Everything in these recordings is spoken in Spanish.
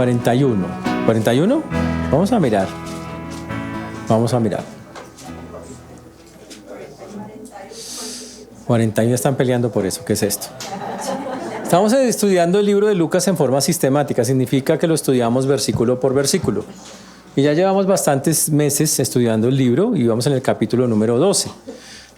41. ¿41? Vamos a mirar. 41 están peleando por eso. ¿Qué es esto? Estamos estudiando el libro de Lucas en forma sistemática. Significa que lo estudiamos versículo por versículo. Y ya llevamos bastantes meses estudiando el libro y vamos en el capítulo número 12.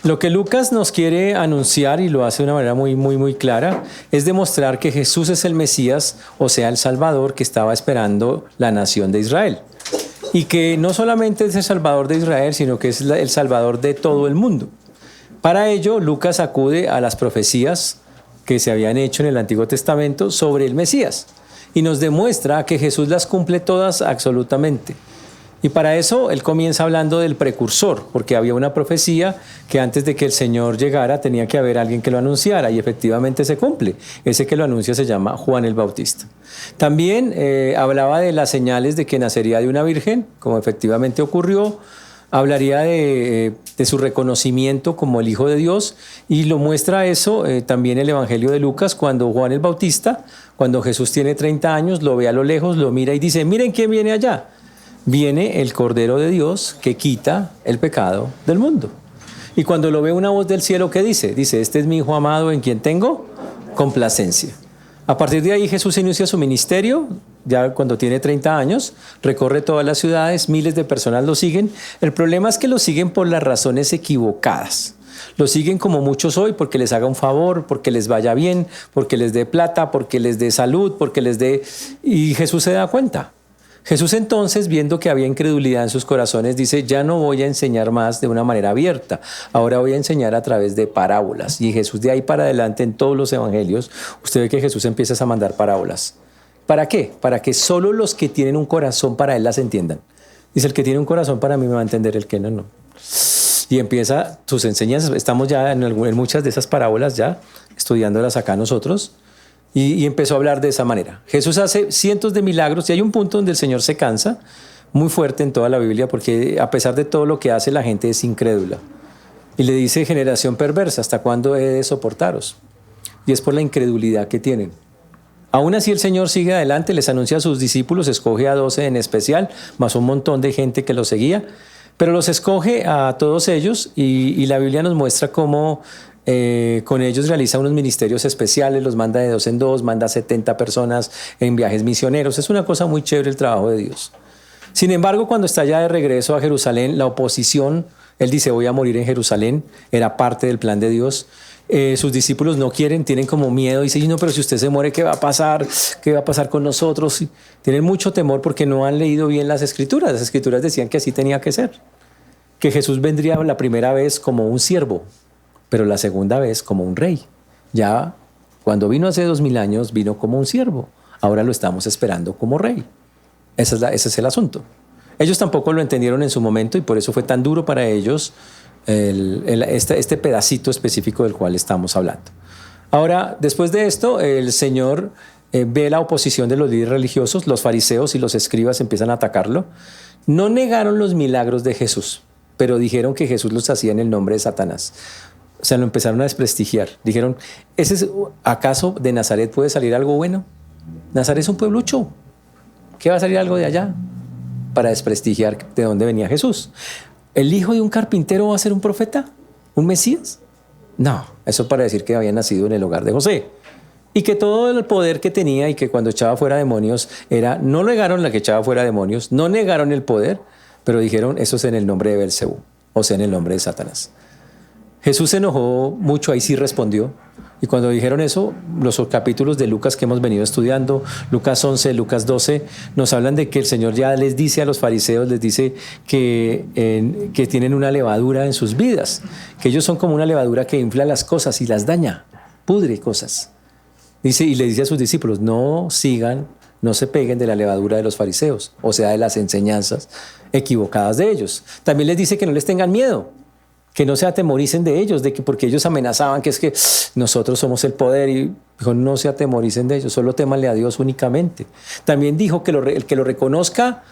Lo que Lucas nos quiere anunciar, y lo hace de una manera muy clara, es demostrar que Jesús es el Mesías, o sea, el Salvador que estaba esperando la nación de Israel. Y que no solamente es el Salvador de Israel, sino que es el Salvador de todo el mundo. Para ello, Lucas acude a las profecías que se habían hecho en el Antiguo Testamento sobre el Mesías. Y nos demuestra que Jesús las cumple todas absolutamente. Y para eso él comienza hablando del precursor, porque había una profecía que antes de que el Señor llegara tenía que haber alguien que lo anunciara, y efectivamente se cumple. Ese que lo anuncia se llama Juan el Bautista. También hablaba de las señales de que nacería de una virgen, como efectivamente ocurrió. Hablaría de su reconocimiento como el Hijo de Dios, y lo muestra eso también el Evangelio de Lucas, cuando Juan el Bautista, cuando Jesús tiene 30 años, lo ve a lo lejos, lo mira y dice: miren quién viene allá. Viene el Cordero de Dios que quita el pecado del mundo. Y cuando lo ve una voz del cielo, ¿qué dice? Dice: este es mi Hijo amado en quien tengo complacencia. A partir de ahí Jesús inicia su ministerio, ya cuando tiene 30 años, recorre todas las ciudades, miles de personas lo siguen. El problema es que lo siguen por las razones equivocadas. Lo siguen como muchos hoy, porque les haga un favor, porque les vaya bien, porque les dé plata, porque les dé salud, porque les dé... Y Jesús se da cuenta. Jesús entonces, viendo que había incredulidad en sus corazones, dice: ya no voy a enseñar más de una manera abierta, ahora voy a enseñar a través de parábolas. Y Jesús de ahí para adelante en todos los evangelios, usted ve que Jesús empieza a mandar parábolas. ¿Para qué? Para que solo los que tienen un corazón para Él las entiendan. Dice: el que tiene un corazón para mí me va a entender, el que no, no. Y empieza sus enseñanzas. Estamos ya en muchas de esas parábolas ya, estudiándolas acá nosotros. Y empezó a hablar de esa manera. Jesús hace cientos de milagros, y hay un punto donde el Señor se cansa, muy fuerte en toda la Biblia, porque a pesar de todo lo que hace, la gente es incrédula. Y le dice: generación perversa, ¿hasta cuándo he de soportaros? Y es por la incredulidad que tienen. Aún así el Señor sigue adelante, les anuncia a sus discípulos, escoge a 12 en especial, más un montón de gente que los seguía, pero los escoge a todos ellos, y la Biblia nos muestra cómo con ellos realiza unos ministerios especiales, los manda de 2 en 2, manda 70 personas en viajes misioneros. Es una cosa muy chévere el trabajo de Dios. Sin embargo, cuando está ya de regreso a Jerusalén, la oposición, él dice: voy a morir en Jerusalén, era parte del plan de Dios. Sus discípulos no quieren, tienen como miedo, dicen: no, pero si usted se muere, ¿qué va a pasar? ¿Qué va a pasar con nosotros? Y tienen mucho temor porque no han leído bien las Escrituras. Las Escrituras decían que así tenía que ser, que Jesús vendría la primera vez como un siervo, pero la segunda vez como un rey. Ya cuando vino hace 2000 años, vino como un siervo. Ahora lo estamos esperando como rey. Ese es el asunto. Ellos tampoco lo entendieron en su momento, y por eso fue tan duro para ellos este pedacito específico del cual estamos hablando. Ahora, después de esto, el Señor ve la oposición de los líderes religiosos. Los fariseos y los escribas empiezan a atacarlo. No negaron los milagros de Jesús, pero dijeron que Jesús los hacía en el nombre de Satanás. O sea, lo empezaron a desprestigiar. Dijeron: ¿acaso de Nazaret puede salir algo bueno? Nazaret es un pueblucho. ¿Qué va a salir algo de allá? Para desprestigiar de dónde venía Jesús. ¿El hijo de un carpintero va a ser un profeta? ¿Un Mesías? No, eso para decir que había nacido en el hogar de José. Y que todo el poder que tenía, y que cuando echaba fuera demonios no negaron la que echaba fuera demonios, no negaron el poder, pero dijeron: eso es en el nombre de Belcebú, o sea, en el nombre de Satanás. Jesús se enojó mucho, ahí sí respondió. Y cuando dijeron eso, los capítulos de Lucas que hemos venido estudiando, Lucas 11, Lucas 12, nos hablan de que el Señor ya les dice a los fariseos, les dice que tienen una levadura en sus vidas, que ellos son como una levadura que infla las cosas y las daña, pudre cosas. Dice, y le dice a sus discípulos: no se peguen de la levadura de los fariseos, o sea, de las enseñanzas equivocadas de ellos. También les dice que no les tengan miedo, que no se atemoricen de ellos, porque ellos amenazaban que es que nosotros somos el poder, y dijo: no se atemoricen de ellos, solo témanle a Dios únicamente. También dijo que el que lo reconozca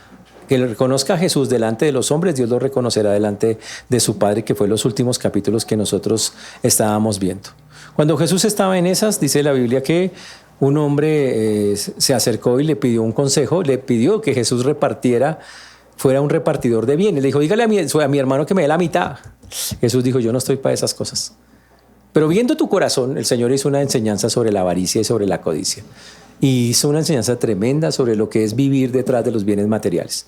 a Jesús delante de los hombres, Dios lo reconocerá delante de su Padre, que fue los últimos capítulos que nosotros estábamos viendo. Cuando Jesús estaba en esas, dice la Biblia que un hombre se acercó y le pidió un consejo, le pidió que Jesús fuera un repartidor de bienes. Le dijo, dígale a mi hermano que me dé la mitad. Jesús dijo, yo no estoy para esas cosas. Pero viendo tu corazón, el Señor hizo una enseñanza sobre la avaricia y sobre la codicia. Y hizo una enseñanza tremenda sobre lo que es vivir detrás de los bienes materiales.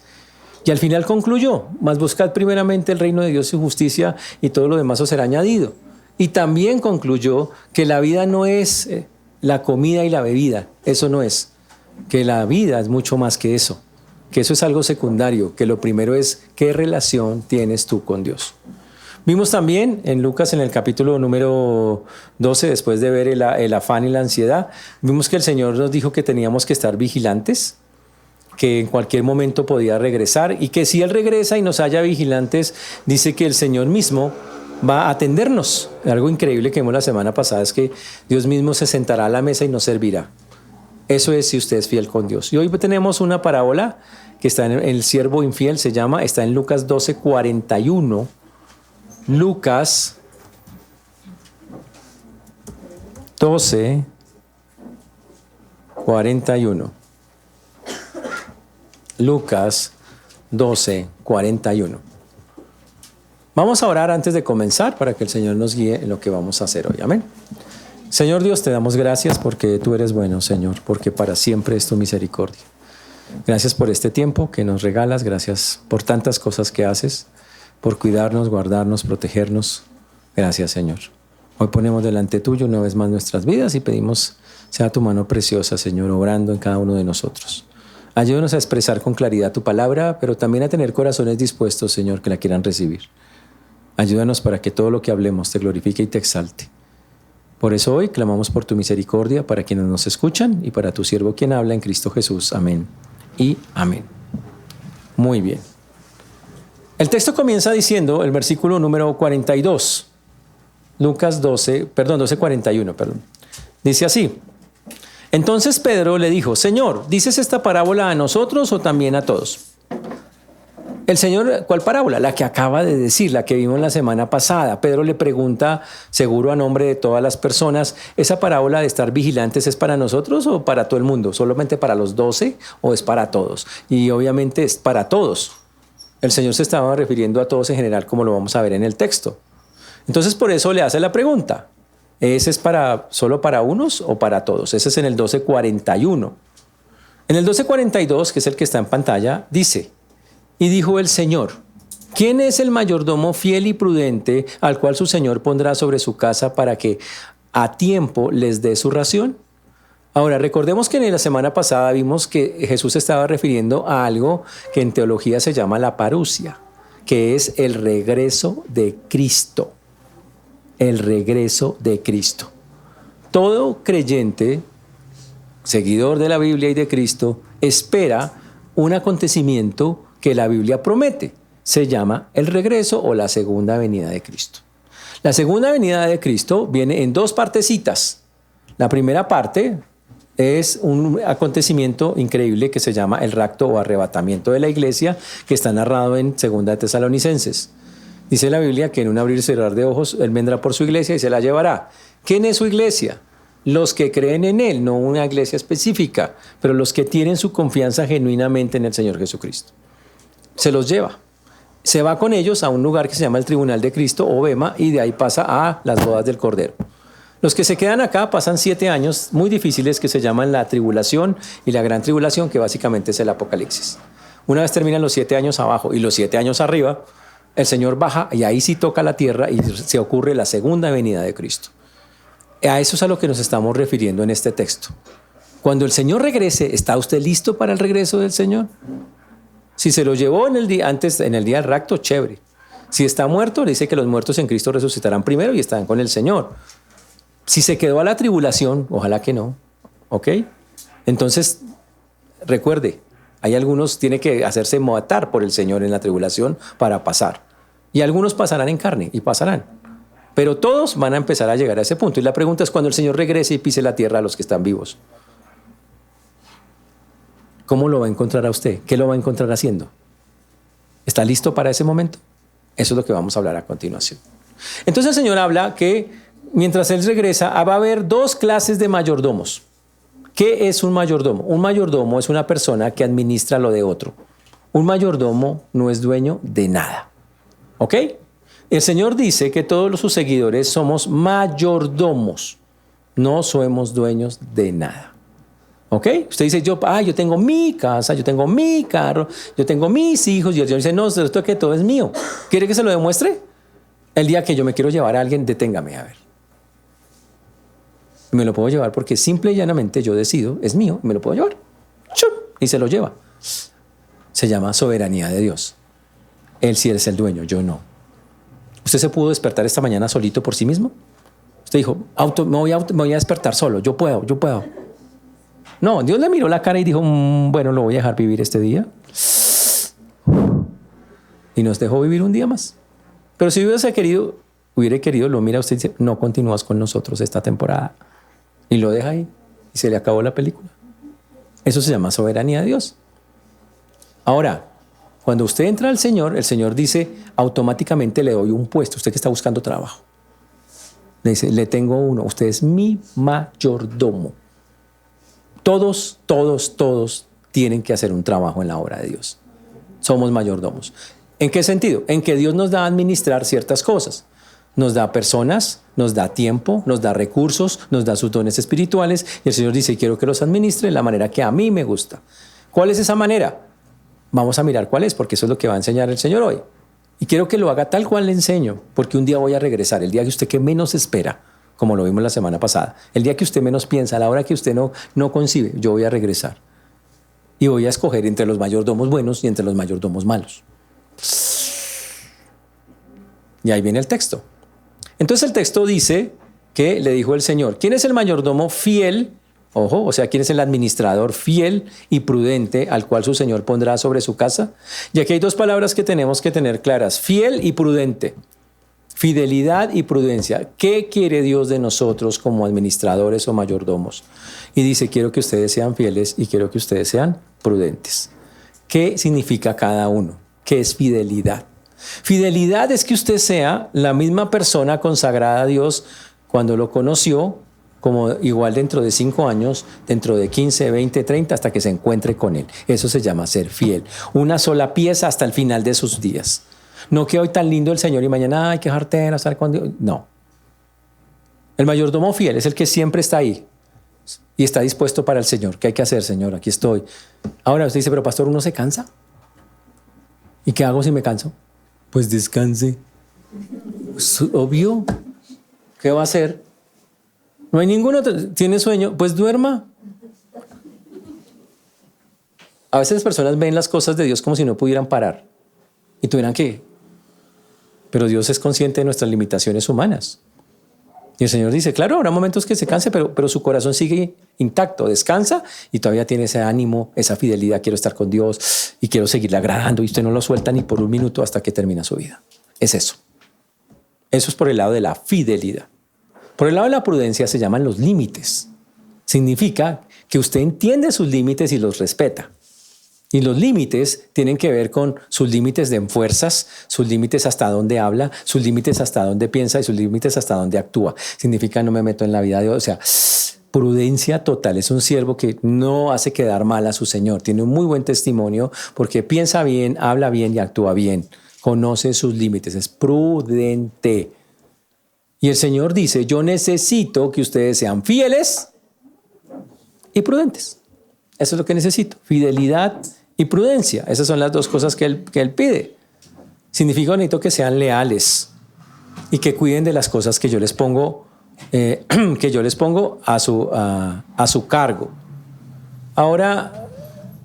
Y al final concluyó, mas buscad primeramente el reino de Dios y su justicia y todo lo demás os será añadido. Y también concluyó que la vida no es la comida y la bebida, eso no es. Que la vida es mucho más que eso es algo secundario, que lo primero es qué relación tienes tú con Dios. Vimos también en Lucas en el capítulo número 12, después de ver el afán y la ansiedad, vimos que el Señor nos dijo que teníamos que estar vigilantes, que en cualquier momento podía regresar y que si Él regresa y nos haya vigilantes, dice que el Señor mismo va a atendernos. Algo increíble que vimos la semana pasada es que Dios mismo se sentará a la mesa y nos servirá. Eso es si usted es fiel con Dios. Y hoy tenemos una parábola que está en el siervo infiel, está en Lucas 12:41. Lucas 12:41. Lucas 12:41. Vamos a orar antes de comenzar para que el Señor nos guíe en lo que vamos a hacer hoy. Amén. Señor Dios, te damos gracias porque tú eres bueno, Señor, porque para siempre es tu misericordia. Gracias por este tiempo que nos regalas, gracias por tantas cosas que haces, por cuidarnos, guardarnos, protegernos. Gracias, Señor. Hoy ponemos delante tuyo una vez más nuestras vidas y pedimos sea tu mano preciosa, Señor, obrando en cada uno de nosotros. Ayúdanos a expresar con claridad tu palabra, pero también a tener corazones dispuestos, Señor, que la quieran recibir. Ayúdanos para que todo lo que hablemos te glorifique y te exalte. Por eso hoy clamamos por tu misericordia para quienes nos escuchan y para tu siervo quien habla en Cristo Jesús. Amén y amén. Muy bien. El texto comienza diciendo, el versículo número 42, Lucas 12:41. Dice así. Entonces Pedro le dijo, Señor, ¿dices esta parábola a nosotros o también a todos? El Señor, ¿cuál parábola? La que acaba de decir, la que vimos la semana pasada. Pedro le pregunta, seguro a nombre de todas las personas, ¿esa parábola de estar vigilantes es para nosotros o para todo el mundo? ¿Solamente para los 12 o es para todos? Y obviamente es para todos. El Señor se estaba refiriendo a todos en general, como lo vamos a ver en el texto. Entonces por eso le hace la pregunta. ¿Ese es solo para unos o para todos? Ese es en el 12:41. En el 12:42, que es el que está en pantalla, dice, y dijo el Señor, ¿quién es el mayordomo fiel y prudente al cual su Señor pondrá sobre su casa para que a tiempo les dé su ración? Ahora, recordemos que en la semana pasada vimos que Jesús estaba refiriendo a algo que en teología se llama la parusia, que es el regreso de Cristo. El regreso de Cristo. Todo creyente, seguidor de la Biblia y de Cristo, espera un acontecimiento que la Biblia promete. Se llama el regreso o la segunda venida de Cristo. La segunda venida de Cristo viene en dos partecitas. La primera parte es un acontecimiento increíble que se llama el rapto o arrebatamiento de la iglesia, que está narrado en 2 de Tesalonicenses. Dice la Biblia que en un abrir y cerrar de ojos Él vendrá por su iglesia y se la llevará. ¿Quién es su iglesia? Los que creen en Él, no una iglesia específica, pero los que tienen su confianza genuinamente en el Señor Jesucristo. Se los lleva. Se va con ellos a un lugar que se llama el Tribunal de Cristo o Bema y de ahí pasa a las bodas del Cordero. Los que se quedan acá pasan 7 años muy difíciles que se llaman la tribulación y la gran tribulación, que básicamente es el Apocalipsis. Una vez terminan los 7 años abajo y los 7 años arriba, el Señor baja y ahí sí toca la tierra y se ocurre la segunda venida de Cristo. A eso es a lo que nos estamos refiriendo en este texto. Cuando el Señor regrese, ¿está usted listo para el regreso del Señor? Si se lo llevó en el día del rapto, chévere. Si está muerto, le dice que los muertos en Cristo resucitarán primero y estarán con el Señor. Si se quedó a la tribulación, ojalá que no. ¿Ok? Entonces, recuerde, hay algunos tienen que hacerse matar por el Señor en la tribulación para pasar. Y algunos pasarán en carne y pasarán. Pero todos van a empezar a llegar a ese punto. Y la pregunta es cuando el Señor regrese y pise la tierra a los que están vivos. ¿Cómo lo va a encontrar a usted? ¿Qué lo va a encontrar haciendo? ¿Está listo para ese momento? Eso es lo que vamos a hablar a continuación. Entonces el Señor habla que mientras Él regresa va a haber 2 clases de mayordomos. ¿Qué es un mayordomo? Un mayordomo es una persona que administra lo de otro. Un mayordomo no es dueño de nada. ¿Ok? El Señor dice que todos sus seguidores somos mayordomos. No somos dueños de nada. ¿Ok? Usted dice, yo tengo mi casa, yo tengo mi carro, yo tengo mis hijos. Y el Señor dice, no, esto que todo es mío. ¿Quiere que se lo demuestre? El día que yo me quiero llevar a alguien, deténgame a ver. Me lo puedo llevar porque simple y llanamente yo decido, es mío, me lo puedo llevar. ¡Chum! Y se lo lleva. Se llama soberanía de Dios. Él sí es el dueño, yo no. ¿Usted se pudo despertar esta mañana solito por sí mismo? Usted dijo, me voy a despertar solo, yo puedo. No, Dios le miró la cara y dijo, bueno, lo voy a dejar vivir este día. Y nos dejó vivir un día más. Pero si hubiera querido, lo mira usted y dice, no continúas con nosotros esta temporada. Y lo deja ahí. Y se le acabó la película. Eso se llama soberanía de Dios. Ahora, cuando usted entra al Señor, el Señor dice, automáticamente le doy un puesto. Usted que está buscando trabajo. Le dice, le tengo uno. Usted es mi mayordomo. Todos tienen que hacer un trabajo en la obra de Dios. Somos mayordomos. ¿En qué sentido? En que Dios nos da a administrar ciertas cosas. Nos da personas, nos da tiempo, nos da recursos, nos da sus dones espirituales. Y el Señor dice, quiero que los administre de la manera que a mí me gusta. ¿Cuál es esa manera? Vamos a mirar cuál es, porque eso es lo que va a enseñar el Señor hoy. Y quiero que lo haga tal cual le enseño, porque un día voy a regresar, el día que usted que menos espera, como lo vimos la semana pasada, el día que usted menos piensa, a la hora que usted no concibe, yo voy a regresar. Y voy a escoger entre los mayordomos buenos y entre los mayordomos malos. Y ahí viene el texto. Entonces el texto dice que le dijo el Señor, ¿quién es el mayordomo fiel? Ojo, o sea, ¿quién es el administrador fiel y prudente al cual su Señor pondrá sobre su casa? Y aquí hay dos palabras que tenemos que tener claras, fiel y prudente. Fidelidad y prudencia. ¿Qué quiere Dios de nosotros como administradores o mayordomos? Y dice, quiero que ustedes sean fieles y quiero que ustedes sean prudentes. ¿Qué significa cada uno? ¿Qué es fidelidad? Fidelidad es que usted sea la misma persona consagrada a Dios cuando lo conoció, como igual dentro de 5 años, dentro de 15, 20, 30, hasta que se encuentre con Él. Eso se llama ser fiel. Una sola pieza hasta el final de sus días. No que hoy tan lindo el Señor y mañana hay que jartera, estar con Dios. No. El mayordomo fiel es el que siempre está ahí y está dispuesto para el Señor. ¿Qué hay que hacer, Señor? Aquí estoy. Ahora usted dice, pero pastor, ¿uno se cansa? ¿Y qué hago si me canso? Pues descanse. Obvio. ¿Qué va a hacer? No hay ninguno. ¿Tiene sueño? Pues duerma. A veces las personas ven las cosas de Dios como si no pudieran parar y tuvieran que. Pero Dios es consciente de nuestras limitaciones humanas. Y el Señor dice, claro, habrá momentos que se canse, pero su corazón sigue intacto, descansa y todavía tiene ese ánimo, esa fidelidad. Quiero estar con Dios y quiero seguirle agradando. Y usted no lo suelta ni por un minuto hasta que termina su vida. Es eso. Eso es por el lado de la fidelidad. Por el lado de la prudencia se llaman los límites. Significa que usted entiende sus límites y los respeta. Y los límites tienen que ver con sus límites de fuerzas, sus límites hasta dónde habla, sus límites hasta dónde piensa y sus límites hasta dónde actúa. Significa no me meto en la vida de Dios. O sea, prudencia total. Es un siervo que no hace quedar mal a su Señor. Tiene un muy buen testimonio porque piensa bien, habla bien y actúa bien. Conoce sus límites. Es prudente. Y el Señor dice, yo necesito que ustedes sean fieles y prudentes. Eso es lo que necesito. Fidelidad y prudencia. Esas son las dos cosas que él pide. Significa bonito que sean leales y que cuiden de las cosas que yo les pongo, a su cargo. Ahora,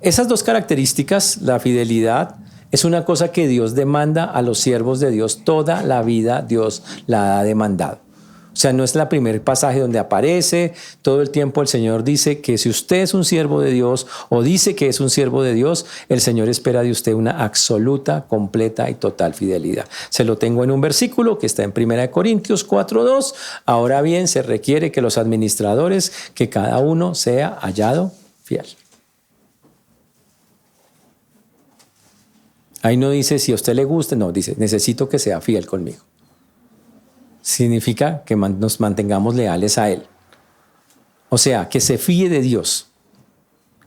esas dos características, la fidelidad, es una cosa que Dios demanda a los siervos de Dios. Toda la vida Dios la ha demandado. O sea, no es el primer pasaje donde aparece. Todo el tiempo el Señor dice que si usted es un siervo de Dios o dice que es un siervo de Dios, el Señor espera de usted una absoluta, completa y total fidelidad. Se lo tengo en un versículo que está en 1 Corintios 4:2. Ahora bien, se requiere que los administradores, que cada uno sea hallado fiel. Ahí no dice si a usted le gusta, no, dice necesito que sea fiel conmigo. Significa que nos mantengamos leales a Él. O sea, que se fíe de Dios.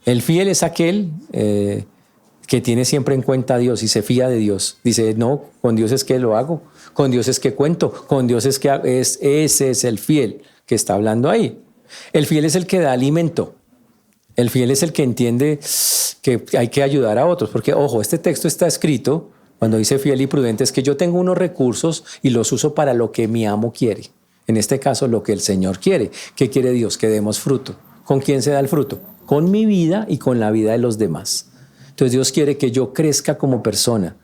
El fiel es aquel que tiene siempre en cuenta a Dios y se fía de Dios. Dice, no, con Dios es que lo hago, con Dios es que cuento, con Dios es que ese es el fiel que está hablando ahí. El fiel es el que da alimento. El fiel es el que entiende que hay que ayudar a otros. Porque, ojo, este texto está escrito, cuando dice fiel y prudente, es que yo tengo unos recursos y los uso para lo que mi amo quiere. En este caso, lo que el Señor quiere. ¿Qué quiere Dios? Que demos fruto. ¿Con quién se da el fruto? Con mi vida y con la vida de los demás. Entonces Dios quiere que yo crezca como persona,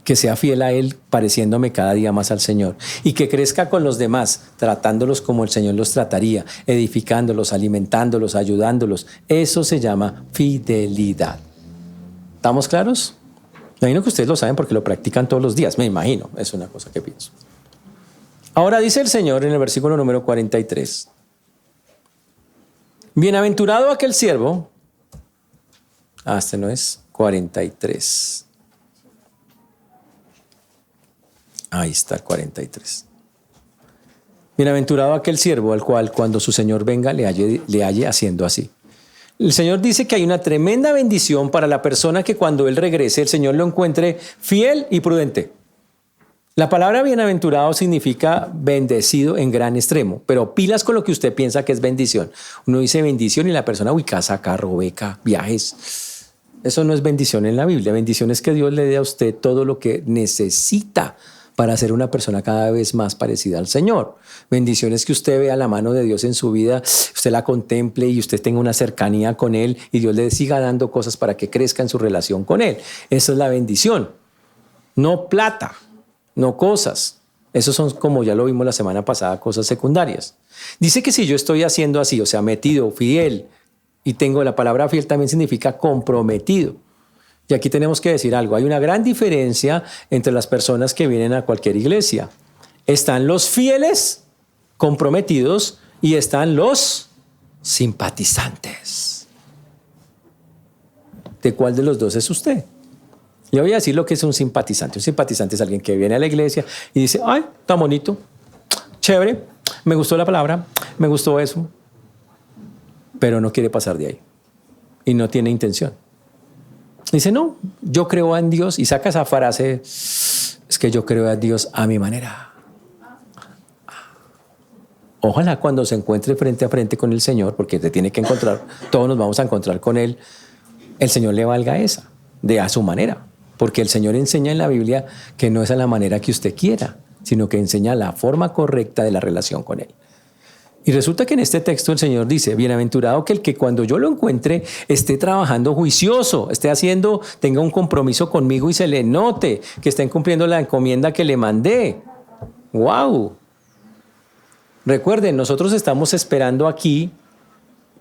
que sea fiel a Él, pareciéndome cada día más al Señor, y que crezca con los demás, tratándolos como el Señor los trataría, edificándolos, alimentándolos, ayudándolos. Eso se llama fidelidad. ¿Estamos claros? Me imagino que ustedes lo saben porque lo practican todos los días, me imagino, es una cosa que pienso. Ahora dice el Señor en el versículo número 43, bienaventurado aquel siervo, este no es 43, ahí está el 43. Bienaventurado aquel siervo al cual cuando su Señor venga le halle haciendo así. El Señor dice que hay una tremenda bendición para la persona que cuando Él regrese el Señor lo encuentre fiel y prudente. La palabra bienaventurado significa bendecido en gran extremo, pero pilas con lo que usted piensa que es bendición. Uno dice bendición y la persona, uy, casa, carro, beca, viajes. Eso no es bendición en la Biblia. Bendición es que Dios le dé a usted todo lo que necesita para ser una persona cada vez más parecida al Señor. Bendición es que usted vea la mano de Dios en su vida, usted la contemple y usted tenga una cercanía con Él y Dios le siga dando cosas para que crezca en su relación con Él. Esa es la bendición. No plata. No cosas. Esos son, como ya lo vimos la semana pasada, cosas secundarias. Dice que si yo estoy haciendo así, o sea, metido, fiel, y tengo la palabra fiel también significa comprometido. Y aquí tenemos que decir algo. Hay una gran diferencia entre las personas que vienen a cualquier iglesia. Están los fieles, comprometidos, y están los simpatizantes. ¿De cuál de los dos es usted? Le voy a decir lo que es un simpatizante. Un simpatizante es alguien que viene a la iglesia y dice, ay, está bonito, chévere, me gustó la palabra, me gustó eso, pero no quiere pasar de ahí y no tiene intención. Dice, no, yo creo en Dios, y saca esa frase, es que yo creo en Dios a mi manera. Ojalá cuando se encuentre frente a frente con el Señor, porque te tiene que encontrar, todos nos vamos a encontrar con Él, el Señor le valga esa, de a su manera. Porque el Señor enseña en la Biblia que no es a la manera que usted quiera, sino que enseña la forma correcta de la relación con Él. Y resulta que en este texto el Señor dice, bienaventurado que el que cuando yo lo encuentre esté trabajando juicioso, esté haciendo, tenga un compromiso conmigo y se le note que estén cumpliendo la encomienda que le mandé. ¡Wow! Recuerden, nosotros estamos esperando aquí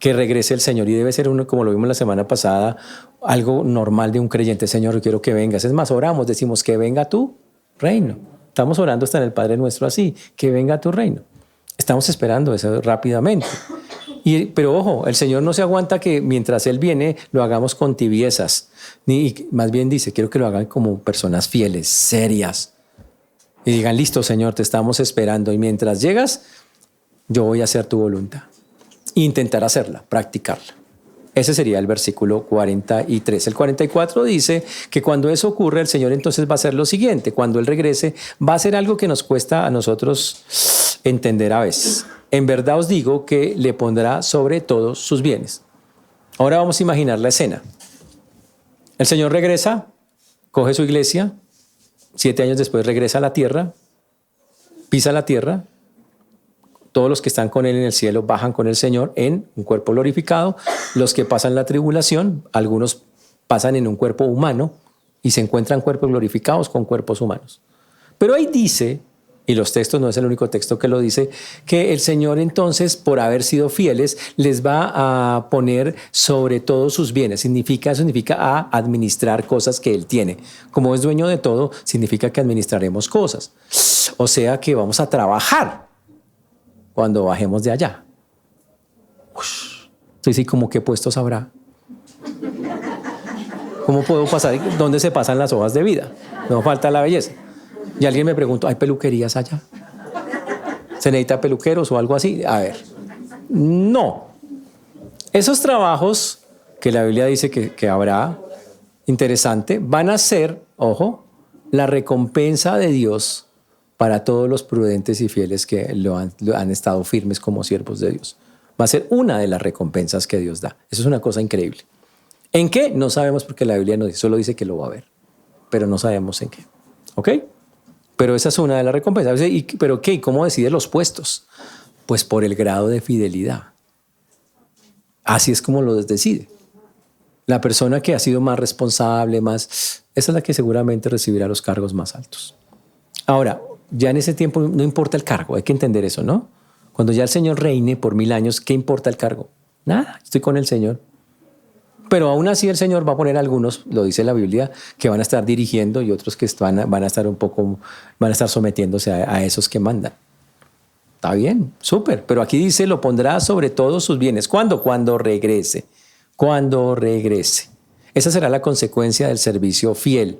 que regrese el Señor, y debe ser uno, como lo vimos la semana pasada, algo normal de un creyente. Señor, yo quiero que vengas. Es más, oramos, decimos que venga tu reino. Estamos orando hasta en el Padre Nuestro así, que venga tu reino. Estamos esperando eso rápidamente. Pero ojo, el Señor no se aguanta que mientras Él viene lo hagamos con tibiezas. Más bien dice, quiero que lo hagan como personas fieles, serias. Y digan, listo Señor, te estamos esperando. Y mientras llegas, yo voy a hacer tu voluntad. Intentar hacerla, practicarla. Ese sería el versículo 43. El 44 dice que cuando eso ocurre, el Señor entonces va a hacer lo siguiente. Cuando Él regrese, va a hacer algo que nos cuesta a nosotros entender a veces. En verdad os digo que le pondrá sobre todos sus bienes. Ahora vamos a imaginar la escena. El Señor regresa, coge su iglesia, 7 años después regresa a la tierra, pisa la tierra. Todos los que están con Él en el cielo bajan con el Señor en un cuerpo glorificado. Los que pasan la tribulación, algunos pasan en un cuerpo humano y se encuentran cuerpos glorificados con cuerpos humanos. Pero ahí dice, y los textos no es el único texto que lo dice, que el Señor entonces, por haber sido fieles, les va a poner sobre todos sus bienes. Significa a administrar cosas que Él tiene. Como es dueño de todo, significa que administraremos cosas. O sea que vamos a trabajar cuando bajemos de allá. Entonces, ¿y cómo qué puestos habrá? ¿Cómo puedo pasar? ¿Dónde se pasan las hojas de vida? No falta la belleza. Y alguien me preguntó, ¿hay peluquerías allá? ¿Se necesita peluqueros o algo así? A ver, No. Esos trabajos que la Biblia dice que habrá, interesante, van a ser, ojo, la recompensa de Dios para todos los prudentes y fieles que lo han estado firmes como siervos de Dios. Va a ser una de las recompensas que Dios da. Eso es una cosa increíble. ¿En qué? No sabemos porque la Biblia no dice, solo dice que lo va a ver, pero no sabemos en qué. ¿Ok? Pero esa es una de las recompensas. ¿Pero qué? ¿Cómo decide los puestos? Pues por el grado de fidelidad. Así es como lo decide. La persona que ha sido más responsable, esa es la que seguramente recibirá los cargos más altos. Ahora, ya en ese tiempo no importa el cargo, hay que entender eso, ¿no? Cuando ya el Señor reine por 1000 años, ¿qué importa el cargo? Nada, estoy con el Señor. Pero aún así el Señor va a poner algunos, lo dice la Biblia, que van a estar dirigiendo y otros que van a estar sometiéndose a esos que mandan. Está bien, súper. Pero aquí dice, lo pondrá sobre todos sus bienes. ¿Cuándo? Cuando regrese. Cuando regrese. Esa será la consecuencia del servicio fiel.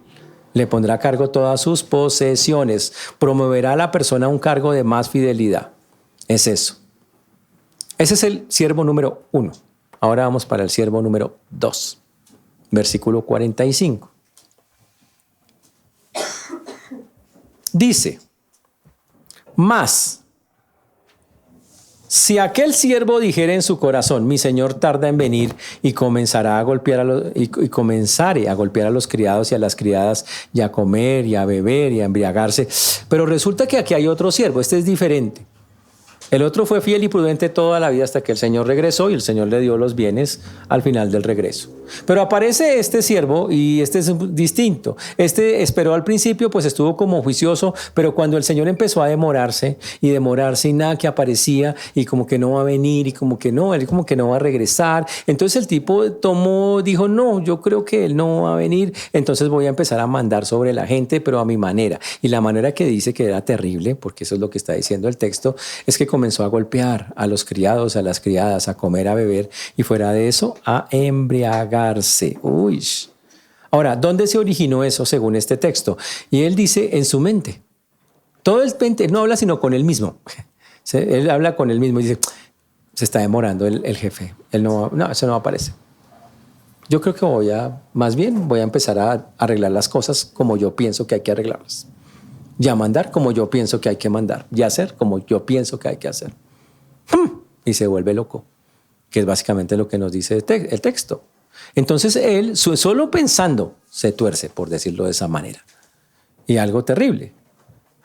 Le pondrá a cargo todas sus posesiones. Promoverá a la persona un cargo de más fidelidad. Es eso. Ese es el siervo número 1. Ahora vamos para el siervo número 2. Versículo 45. Dice, mas si aquel siervo dijere en su corazón, mi señor tarda en venir, y comenzaré a golpear a los criados y a las criadas, y a comer y a beber y a embriagarse. Pero resulta que aquí hay otro siervo, este es diferente. El otro fue fiel y prudente toda la vida hasta que el Señor regresó y el Señor le dio los bienes al final del regreso. Pero aparece este siervo y este es distinto. Este esperó al principio, pues estuvo como juicioso, pero cuando el Señor empezó a demorarse y nada que aparecía y como que no va a venir y como que no, él como que no va a regresar. Entonces el tipo dijo, no, yo creo que él no va a venir, entonces voy a empezar a mandar sobre la gente, pero a mi manera. Y la manera que dice que era terrible, porque eso es lo que está diciendo el texto, es que comenzó a golpear a los criados, a las criadas, a comer, a beber y fuera de eso, a embriagarse. Uy. Ahora, ¿dónde se originó eso según este texto? Y él dice en su mente. Todo el mente no habla sino con él mismo. Él habla con él mismo y dice, se está demorando el jefe. No, eso no aparece. Yo creo que más bien voy a empezar a arreglar las cosas como yo pienso que hay que arreglarlas. Y a mandar como yo pienso que hay que mandar. Y a hacer como yo pienso que hay que hacer. Y se vuelve loco, que es básicamente lo que nos dice el texto. Entonces él, solo pensando, se tuerce, por decirlo de esa manera. Y algo terrible.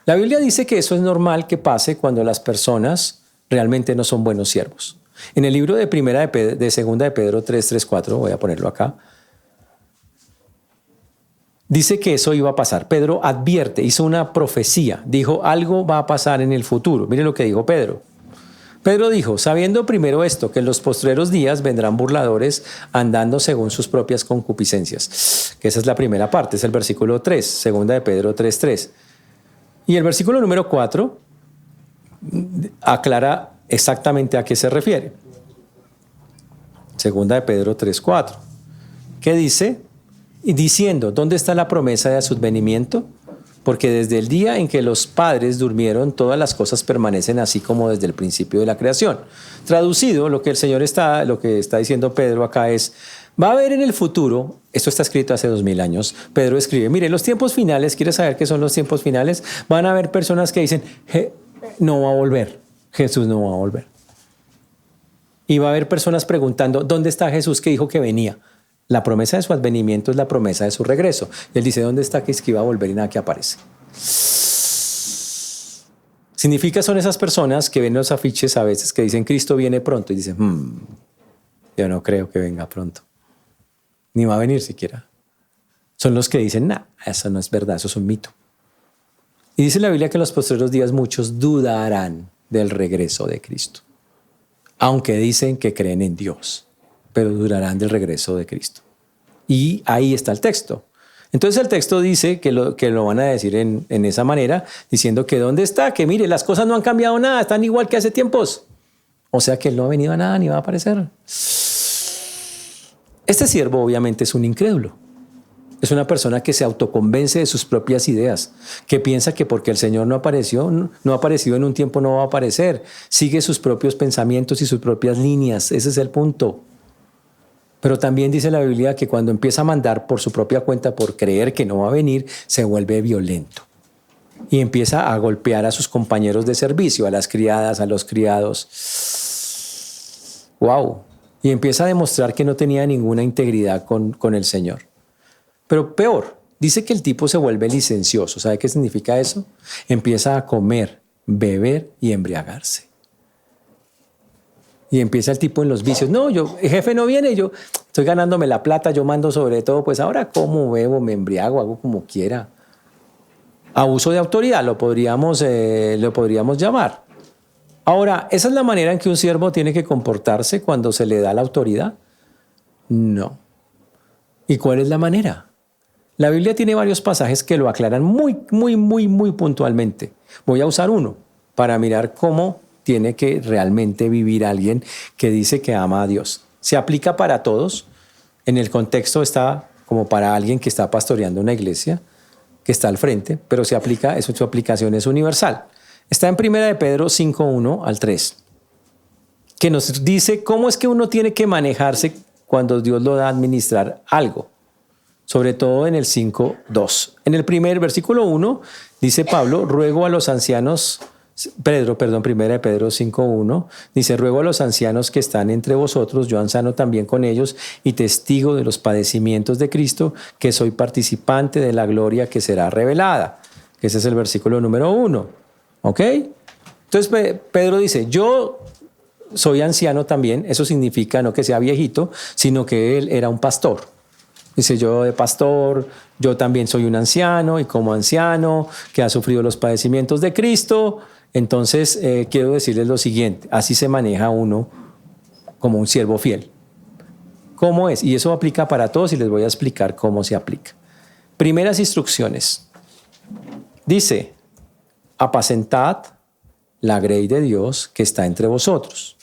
La Biblia dice que eso es normal que pase cuando las personas realmente no son buenos siervos. En el libro de Segunda de Pedro 3:4, voy a ponerlo acá, dice que eso iba a pasar. Pedro advierte, hizo una profecía, dijo algo va a pasar en el futuro. Miren lo que dijo Pedro. Pedro dijo, sabiendo primero esto, que en los postreros días vendrán burladores andando según sus propias concupiscencias. Que esa es la primera parte, es el versículo 3, Segunda de Pedro 3:3. Y el versículo número 4 aclara exactamente a qué se refiere. Segunda de Pedro 3:4. ¿Qué dice? Y diciendo, ¿dónde está la promesa de su advenimiento? Porque desde el día en que los padres durmieron, todas las cosas permanecen así como desde el principio de la creación. Traducido, lo que está diciendo Pedro acá es, va a haber en el futuro, esto está escrito hace 2000 años, Pedro escribe, mire, los tiempos finales, ¿quieres saber qué son los tiempos finales? Van a haber personas que dicen, no va a volver, Jesús no va a volver. Y va a haber personas preguntando, ¿dónde está Jesús que dijo que venía? La promesa de su advenimiento es la promesa de su regreso. Y él dice, ¿dónde está que iba a volver y nada que aparece? Significa son esas personas que ven los afiches a veces que dicen Cristo viene pronto y dicen, yo no creo que venga pronto. Ni va a venir siquiera. Son los que dicen, eso no es verdad, eso es un mito. Y dice la Biblia que en los postreros días muchos dudarán del regreso de Cristo. Aunque dicen que creen en Dios, pero durarán del regreso de Cristo. Y ahí está el texto. Entonces el texto dice que lo van a decir en esa manera, diciendo que ¿dónde está? Que mire, las cosas no han cambiado nada, están igual que hace tiempos. O sea que él no ha venido a nada ni va a aparecer. Este siervo obviamente es un incrédulo. Es una persona que se autoconvence de sus propias ideas, que piensa que porque el Señor no ha aparecido en un tiempo, no va a aparecer. Sigue sus propios pensamientos y sus propias líneas. Ese es el punto. Pero también dice la Biblia que cuando empieza a mandar por su propia cuenta, por creer que no va a venir, se vuelve violento. Y empieza a golpear a sus compañeros de servicio, a las criadas, a los criados. ¡Wow! Y empieza a demostrar que no tenía ninguna integridad con el Señor. Pero peor, dice que el tipo se vuelve licencioso. ¿Sabe qué significa eso? Empieza a comer, beber y embriagarse. Y empieza el tipo en los vicios. No, el jefe no viene, yo estoy ganándome la plata, yo mando sobre todo, pues ahora como, bebo, me embriago, hago como quiera. Abuso de autoridad lo podríamos llamar. Ahora, ¿esa es la manera en que un siervo tiene que comportarse cuando se le da la autoridad? No. ¿Y cuál es la manera? La Biblia tiene varios pasajes que lo aclaran muy puntualmente. Voy a usar uno para mirar cómo tiene que realmente vivir alguien que dice que ama a Dios. Se aplica para todos. En el contexto está como para alguien que está pastoreando una iglesia, que está al frente, pero su aplicación es universal. Está en 1 de Pedro 5:1 al 3, que nos dice cómo es que uno tiene que manejarse cuando Dios lo da a administrar algo. Sobre todo en el 5:2. En el primer versículo 1 dice Pablo, ruego a los ancianos, 1 de Pedro 5:1, dice, ruego a los ancianos que están entre vosotros, yo anciano también con ellos y testigo de los padecimientos de Cristo, que soy participante de la gloria que será revelada. Ese es el versículo número 1. ¿Ok? Entonces Pedro dice, yo soy anciano también, eso significa no que sea viejito, sino que él era un pastor. Dice, yo de pastor, yo también soy un anciano y como anciano que ha sufrido los padecimientos de Cristo. Entonces, quiero decirles lo siguiente, así se maneja uno como un siervo fiel. ¿Cómo es? Y eso aplica para todos y les voy a explicar cómo se aplica. Primeras instrucciones. Dice, apacentad la grey de Dios que está entre vosotros.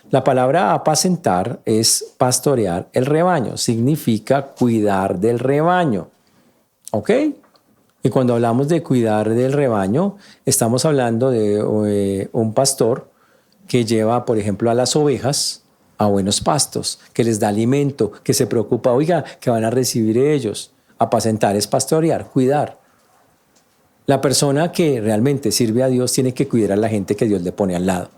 La palabra apacentar es pastorear el rebaño, significa cuidar del rebaño. ¿Ok? Y cuando hablamos de cuidar del rebaño, estamos hablando de un pastor que lleva, por ejemplo, a las ovejas a buenos pastos, que les da alimento, que se preocupa, oiga, que van a recibir ellos. Apacentar es pastorear, cuidar. La persona que realmente sirve a Dios tiene que cuidar a la gente que Dios le pone al lado.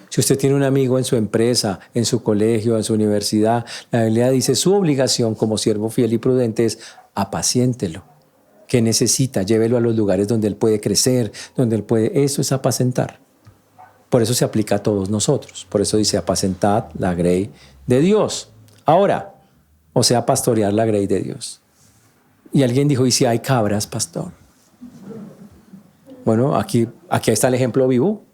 Si usted tiene un amigo en su empresa, en su colegio, en su universidad, la Biblia dice su obligación como siervo fiel y prudente es apaciéntelo. ¿Qué necesita? Llévelo a los lugares donde él puede crecer, donde él puede... Eso es apacentar. Por eso se aplica a todos nosotros. Por eso dice apacentad la grey de Dios. Ahora, o sea, pastorear la grey de Dios. Y alguien dijo, ¿y si hay cabras, pastor? Bueno, aquí está el ejemplo vivo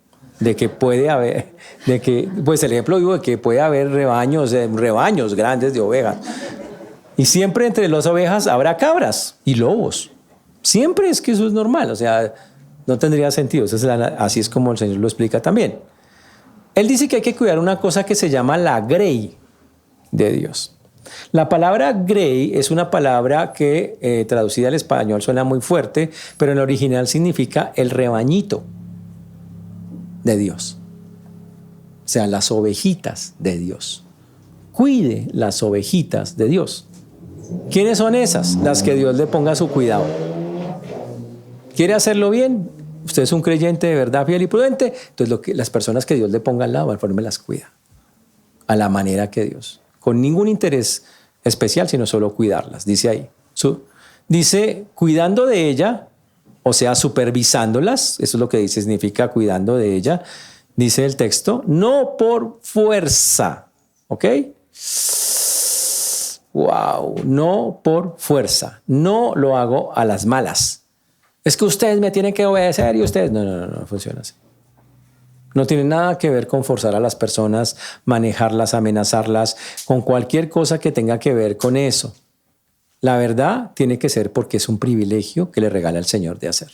de que puede haber, el ejemplo vivo de que puede haber rebaños grandes de ovejas. Y siempre entre las ovejas habrá cabras y lobos. Siempre es que eso es normal, o sea, no tendría sentido. Así es como el Señor lo explica también. Él dice que hay que cuidar una cosa que se llama la grey de Dios. La palabra grey es una palabra que traducida al español suena muy fuerte, pero en el original significa el rebañito de Dios. O sea, las ovejitas de Dios. Cuide las ovejitas de Dios. ¿Quiénes son esas? Las que Dios le ponga a su cuidado. ¿Quiere hacerlo bien? Usted es un creyente de verdad, fiel y prudente. Entonces las personas que Dios le ponga al lado, me las cuida. A la manera que Dios. Con ningún interés especial, sino solo cuidarlas. Dice ahí. Dice, cuidando de ella, o sea, supervisándolas. Eso es lo que dice, significa cuidando de ella. Dice el texto, no por fuerza. ¿Ok? Wow, no por fuerza. No lo hago a las malas. Es que ustedes me tienen que obedecer y ustedes... No funciona así. No tiene nada que ver con forzar a las personas, manejarlas, amenazarlas, con cualquier cosa que tenga que ver con eso. La verdad tiene que ser porque es un privilegio que le regala el Señor de hacer.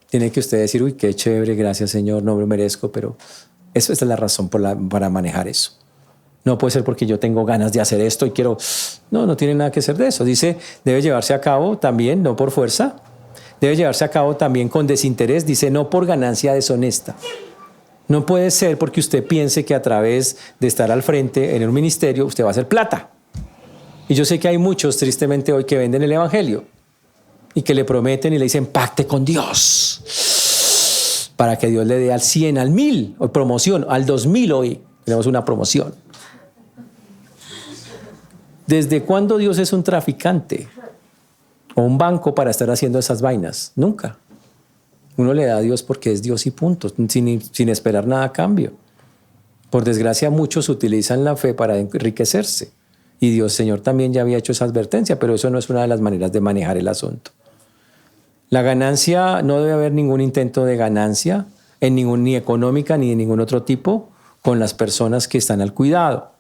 Tiene que usted decir, uy, qué chévere, gracias Señor, no me lo merezco, pero esa es la razón para manejar eso. No puede ser porque yo tengo ganas de hacer esto y quiero... No, no tiene nada que ser de eso. Dice, debe llevarse a cabo también, no por fuerza. Debe llevarse a cabo también con desinterés. Dice, no por ganancia deshonesta. No puede ser porque usted piense que a través de estar al frente en un ministerio usted va a hacer plata. Y yo sé que hay muchos, tristemente, hoy que venden el evangelio y que le prometen y le dicen, pacte con Dios para que Dios le dé al 100, al 1000, o promoción, al 2000 hoy. Tenemos una promoción. ¿Desde cuándo Dios es un traficante o un banco para estar haciendo esas vainas? Nunca. Uno le da a Dios porque es Dios y punto, sin esperar nada a cambio. Por desgracia, muchos utilizan la fe para enriquecerse. Y Dios, Señor, también ya había hecho esa advertencia, pero eso no es una de las maneras de manejar el asunto. La ganancia, no debe haber ningún intento de ganancia, ni económica ni de ningún otro tipo, con las personas que están al cuidado.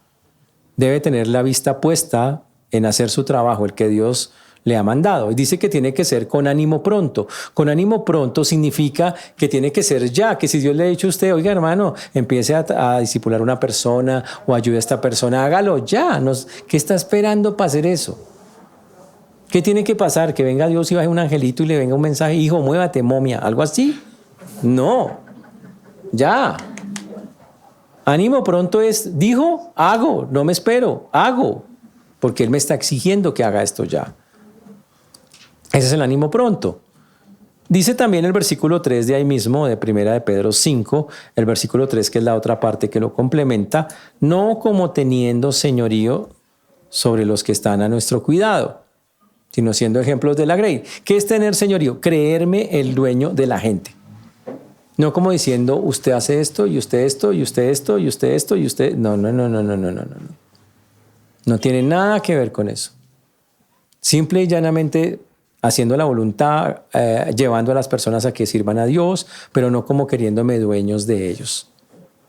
Debe tener la vista puesta en hacer su trabajo, el que Dios le ha mandado. Y dice que tiene que ser con ánimo pronto. Con ánimo pronto significa que tiene que ser ya, que si Dios le ha dicho a usted, oiga hermano, empiece a discipular a una persona o ayude a esta persona, hágalo ya. ¿Qué está esperando para hacer eso? ¿Qué tiene que pasar? ¿Que venga Dios y baje un angelito y le venga un mensaje, hijo, muévate, momia, algo así? No, ya. Ánimo pronto es, dijo, hago, no me espero, hago, porque Él me está exigiendo que haga esto ya. Ese es el ánimo pronto. Dice también el versículo 3 de ahí mismo, de 1 de Pedro 5, el versículo 3, que es la otra parte que lo complementa, no como teniendo señorío sobre los que están a nuestro cuidado, sino siendo ejemplos de la grey. ¿Qué es tener señorío? Creerme el dueño de la gente. No como diciendo, usted hace esto, y usted esto, y usted esto, y usted esto, y usted... No. No tiene nada que ver con eso. Simple y llanamente haciendo la voluntad, llevando a las personas a que sirvan a Dios, pero no como queriéndome dueños de ellos.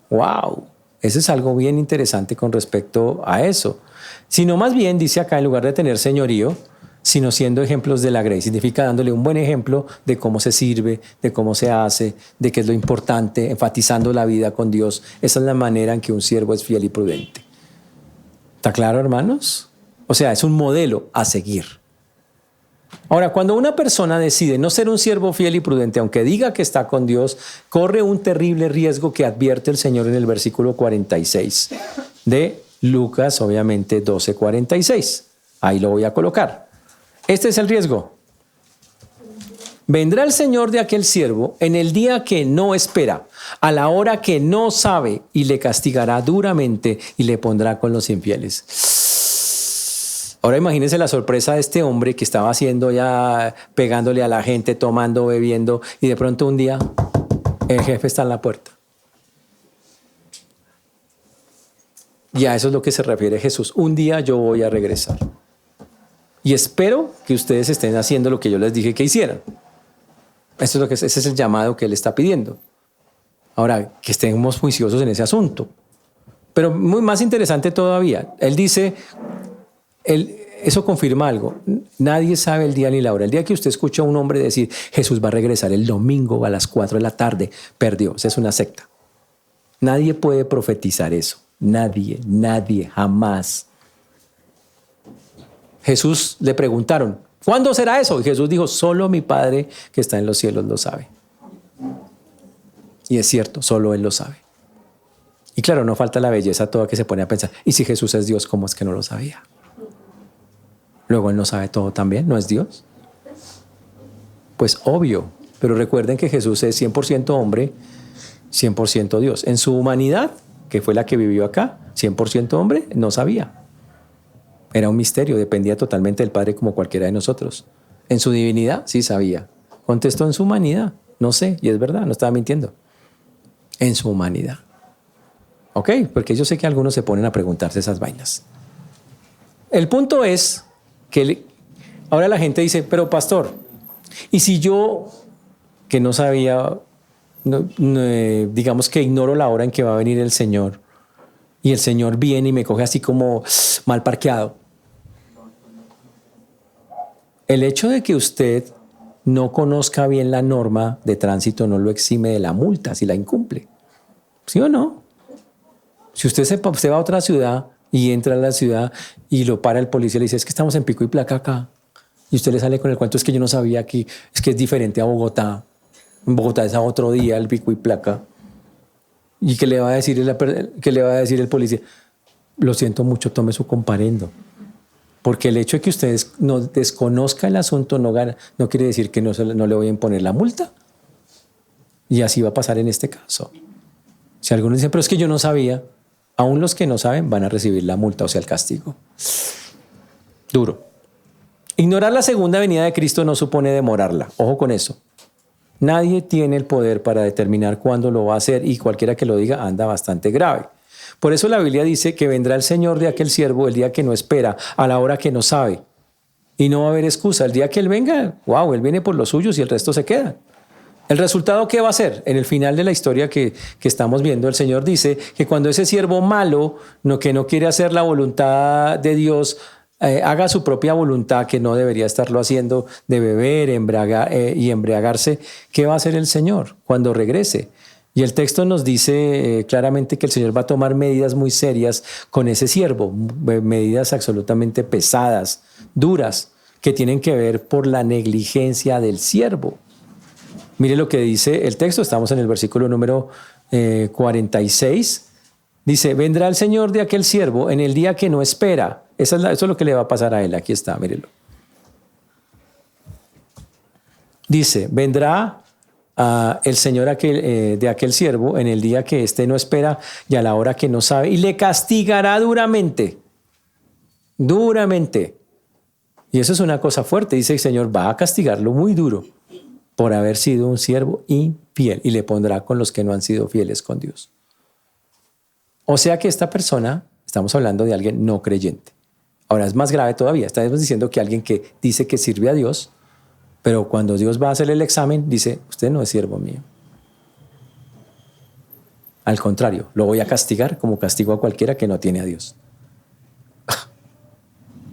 ¡Wow! Eso es algo bien interesante con respecto a eso. Sino más bien, dice acá, en lugar de tener señorío, sino siendo ejemplos de la grey. Significa dándole un buen ejemplo de cómo se sirve, de cómo se hace, de qué es lo importante, enfatizando la vida con Dios. Esa es la manera en que un siervo es fiel y prudente. ¿Está claro, hermanos? O sea, es un modelo a seguir. Ahora, cuando una persona decide no ser un siervo fiel y prudente, aunque diga que está con Dios, corre un terrible riesgo que advierte el Señor en el versículo 46 de Lucas, obviamente 12:46. Ahí lo voy a colocar. Este es el riesgo. Vendrá el Señor de aquel siervo en el día que no espera, a la hora que no sabe, y le castigará duramente y le pondrá con los infieles. Ahora imagínense la sorpresa de este hombre que estaba haciendo ya, pegándole a la gente, tomando, bebiendo, y de pronto un día el jefe está en la puerta. Y a eso es lo que se refiere Jesús. Un día yo voy a regresar. Y espero que ustedes estén haciendo lo que yo les dije que hicieran. Eso es lo que ese es el llamado que Él está pidiendo. Ahora, que estemos juiciosos en ese asunto. Pero más interesante todavía, Él dice, eso confirma algo. Nadie sabe el día ni la hora. El día que usted escucha a un hombre decir, Jesús va a regresar el domingo a las 4 de la tarde, perdió. Esa es una secta. Nadie puede profetizar eso. Nadie, jamás. Jesús le preguntaron, ¿cuándo será eso? Y Jesús dijo, solo mi Padre que está en los cielos lo sabe. Y es cierto, solo Él lo sabe. Y claro, no falta la belleza toda que se pone a pensar, ¿y si Jesús es Dios, cómo es que no lo sabía? Luego Él no sabe todo también, ¿no es Dios? Pues obvio, pero recuerden que Jesús es 100% hombre, 100% Dios. En su humanidad, que fue la que vivió acá, 100% hombre, no sabía. Era un misterio, dependía totalmente del Padre como cualquiera de nosotros. En su divinidad, sí sabía. Contestó en su humanidad, no sé, y es verdad, no estaba mintiendo. En su humanidad. ¿Ok? Porque yo sé que algunos se ponen a preguntarse esas vainas. El punto es que ahora la gente dice, pero pastor, ¿y si yo, que no sabía, digamos que ignoro la hora en que va a venir el Señor, y el Señor viene y me coge así como mal parqueado? El hecho de que usted no conozca bien la norma de tránsito no lo exime de la multa si la incumple. ¿Sí o no? Si usted va a otra ciudad y entra a la ciudad y lo para el policía y le dice, es que estamos en pico y placa acá. Y usted le sale con el cuento, es que yo no sabía aquí, es que es diferente a Bogotá. En Bogotá es a otro día el pico y placa. ¿Y qué le va a decir el policía? Lo siento mucho, tome su comparendo. Porque el hecho de que ustedes no desconozca el asunto no quiere decir que no le voy a imponer la multa. Y así va a pasar en este caso. Si algunos dicen, pero es que yo no sabía, aún los que no saben van a recibir la multa, o sea, el castigo. Duro. Ignorar la segunda venida de Cristo no supone demorarla. Ojo con eso. Nadie tiene el poder para determinar cuándo lo va a hacer y cualquiera que lo diga anda bastante grave. Por eso la Biblia dice que vendrá el Señor de aquel siervo el día que no espera, a la hora que no sabe. Y no va a haber excusa. El día que Él venga, wow, Él viene por los suyos y el resto se queda. ¿El resultado qué va a ser? En el final de la historia que estamos viendo, el Señor dice que cuando ese siervo malo, que no quiere hacer la voluntad de Dios, haga su propia voluntad, que no debería estarlo haciendo, de beber y embriagarse, ¿qué va a hacer el Señor cuando regrese? Y el texto nos dice claramente que el Señor va a tomar medidas muy serias con ese siervo, medidas absolutamente pesadas, duras, que tienen que ver por la negligencia del siervo. Mire lo que dice el texto, estamos en el versículo número 46. Dice, vendrá el Señor de aquel siervo en el día que no espera. Eso es lo que le va a pasar a él. Aquí está, mírelo. Dice, vendrá el Señor de aquel siervo en el día que éste no espera y a la hora que no sabe, y le castigará duramente. Duramente. Y eso es una cosa fuerte. Dice el Señor, va a castigarlo muy duro por haber sido un siervo infiel, y le pondrá con los que no han sido fieles con Dios. O sea que esta persona, estamos hablando de alguien no creyente. Ahora es más grave todavía. Estamos diciendo que alguien que dice que sirve a Dios, pero cuando Dios va a hacerle el examen, dice, usted no es siervo mío. Al contrario, lo voy a castigar como castigo a cualquiera que no tiene a Dios.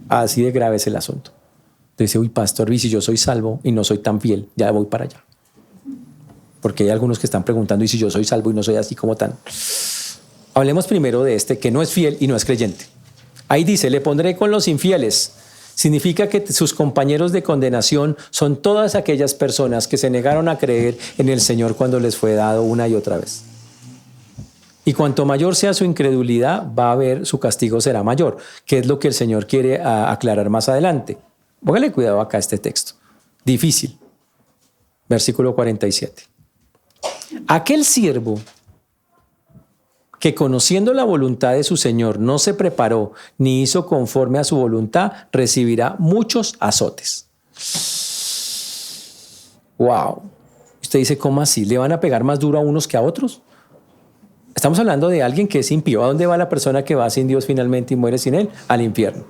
Así de grave es el asunto. Entonces dice, uy, pastor, y si yo soy salvo y no soy tan fiel, ya voy para allá. Porque hay algunos que están preguntando, y si yo soy salvo y no soy así como tan... Hablemos primero de este que no es fiel y no es creyente. Ahí dice, le pondré con los infieles. Significa que sus compañeros de condenación son todas aquellas personas que se negaron a creer en el Señor cuando les fue dado una y otra vez. Y cuanto mayor sea su incredulidad, su castigo será mayor, que es lo que el Señor quiere aclarar más adelante. Póngale cuidado acá a este texto. Difícil. Versículo 47. Aquel siervo que conociendo la voluntad de su Señor no se preparó ni hizo conforme a su voluntad, recibirá muchos azotes. Wow. Usted dice, ¿cómo así? ¿Le van a pegar más duro a unos que a otros? Estamos hablando de alguien que es impío. ¿A dónde va la persona que va sin Dios finalmente y muere sin Él? Al infierno.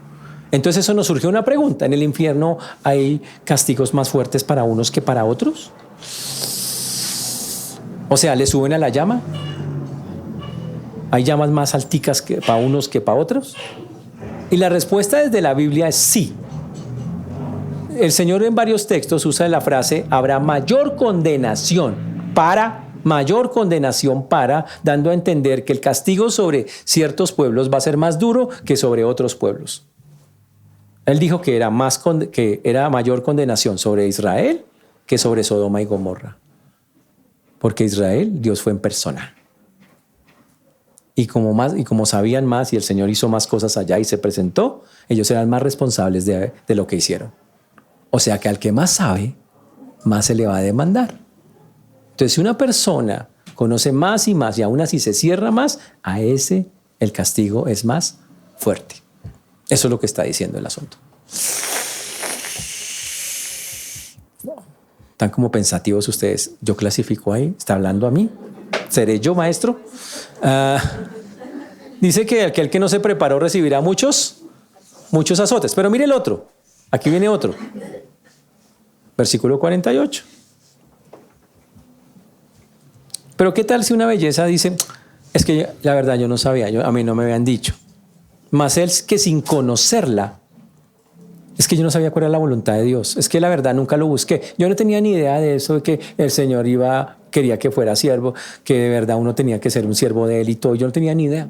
Entonces eso nos surgió una pregunta. ¿En el infierno hay castigos más fuertes para unos que para otros? O sea, ¿le suben a la llama? ¿Hay llamas más alticas para unos que para otros? Y la respuesta desde la Biblia es sí. El Señor en varios textos usa la frase, habrá mayor condenación para, dando a entender que el castigo sobre ciertos pueblos va a ser más duro que sobre otros pueblos. Él dijo que era mayor condenación sobre Israel que sobre Sodoma y Gomorra. Porque Israel, Dios fue en persona. Y como sabían más y el Señor hizo más cosas allá y se presentó, ellos eran más responsables de lo que hicieron. O sea que al que más sabe, más se le va a demandar. Entonces, si una persona conoce más y más y aún así se cierra más, a ese el castigo es más fuerte. Eso es lo que está diciendo el asunto. Están como pensativos ustedes. ¿Yo clasifico ahí? ¿Está hablando a mí? ¿Seré yo maestro? Dice que aquel que no se preparó recibirá muchos azotes. Pero mire el otro. Aquí viene otro. Versículo 48. Pero ¿qué tal si una belleza dice, es que la verdad yo no sabía, a mí no me habían dicho. Mas él que sin conocerla, es que yo no sabía cuál era la voluntad de Dios. Es que la verdad nunca lo busqué. Yo no tenía ni idea de eso, de que el Señor quería que fuera siervo, que de verdad uno tenía que ser un siervo de Él y todo. Yo no tenía ni idea.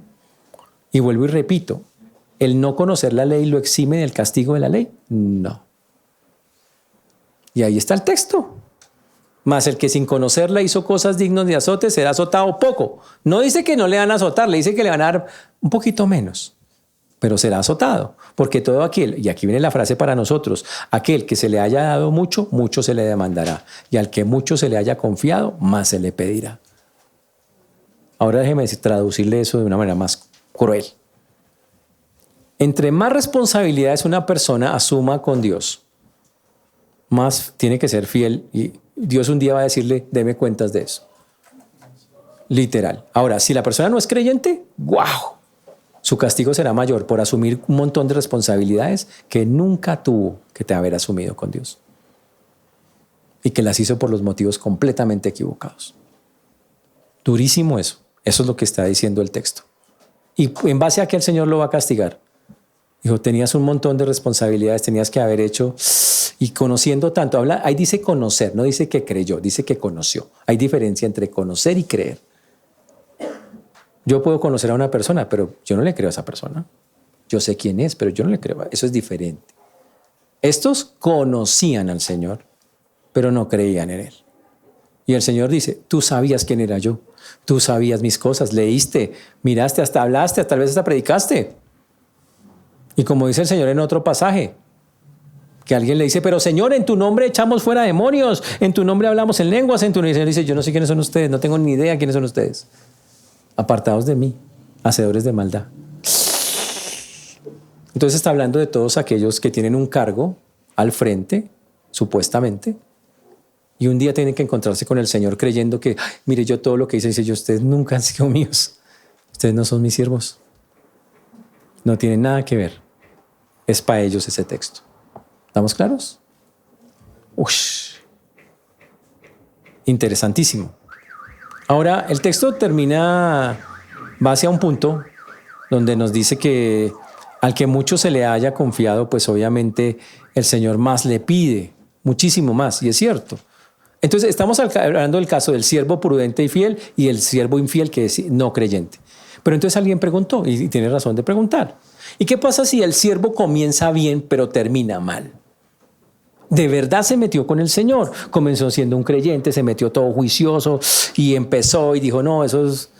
Y vuelvo y repito, ¿el no conocer la ley lo exime del castigo de la ley? No. Y ahí está el texto. Mas el que sin conocerla hizo cosas dignas de azote será azotado poco. No dice que no le van a azotar, le dice que le van a dar un poquito menos, pero será azotado. Porque todo aquel, y aquí viene la frase para nosotros, aquel que se le haya dado mucho, mucho se le demandará. Y al que mucho se le haya confiado, más se le pedirá. Ahora déjeme traducirle eso de una manera más cruel. Entre más responsabilidades una persona asuma con Dios, más tiene que ser fiel y Dios un día va a decirle, deme cuentas de eso. Literal. Ahora, si la persona no es creyente, ¡wow! Su castigo será mayor por asumir un montón de responsabilidades que nunca tuvo que haber asumido con Dios. Y que las hizo por los motivos completamente equivocados. Durísimo eso. Eso es lo que está diciendo el texto. Y en base a que el Señor lo va a castigar. Dijo, tenías un montón de responsabilidades, tenías que haber hecho, y conociendo tanto, ahí dice conocer, no dice que creyó, dice que conoció. Hay diferencia entre conocer y creer. Yo puedo conocer a una persona, pero yo no le creo a esa persona. Yo sé quién es, pero yo no le creo. Eso es diferente. Estos conocían al Señor, pero no creían en Él. Y el Señor dice, tú sabías quién era yo, tú sabías mis cosas, leíste, miraste, hasta hablaste, tal vez hasta predicaste. Y como dice el Señor en otro pasaje, que alguien le dice, pero Señor, en tu nombre echamos fuera demonios, en tu nombre hablamos en lenguas, en tu nombre. Y el Señor dice, yo no sé quiénes son ustedes, no tengo ni idea quiénes son ustedes. Apartados de mí, hacedores de maldad. Entonces está hablando de todos aquellos que tienen un cargo al frente, supuestamente, y un día tienen que encontrarse con el Señor creyendo que, ay, mire, yo todo lo que hice, dice yo, ustedes nunca han sido míos, ustedes no son mis siervos. No tiene nada que ver. Es para ellos ese texto. ¿Estamos claros? Ush. Interesantísimo. Ahora, el texto va hacia un punto donde nos dice que al que mucho se le haya confiado, pues obviamente el Señor más le pide, muchísimo más, y es cierto. Entonces, estamos hablando del caso del siervo prudente y fiel y el siervo infiel que es no creyente. Pero entonces alguien preguntó, y tiene razón de preguntar, ¿y qué pasa si el siervo comienza bien pero termina mal? De verdad se metió con el Señor, comenzó siendo un creyente, se metió todo juicioso y empezó y dijo, no, eso es...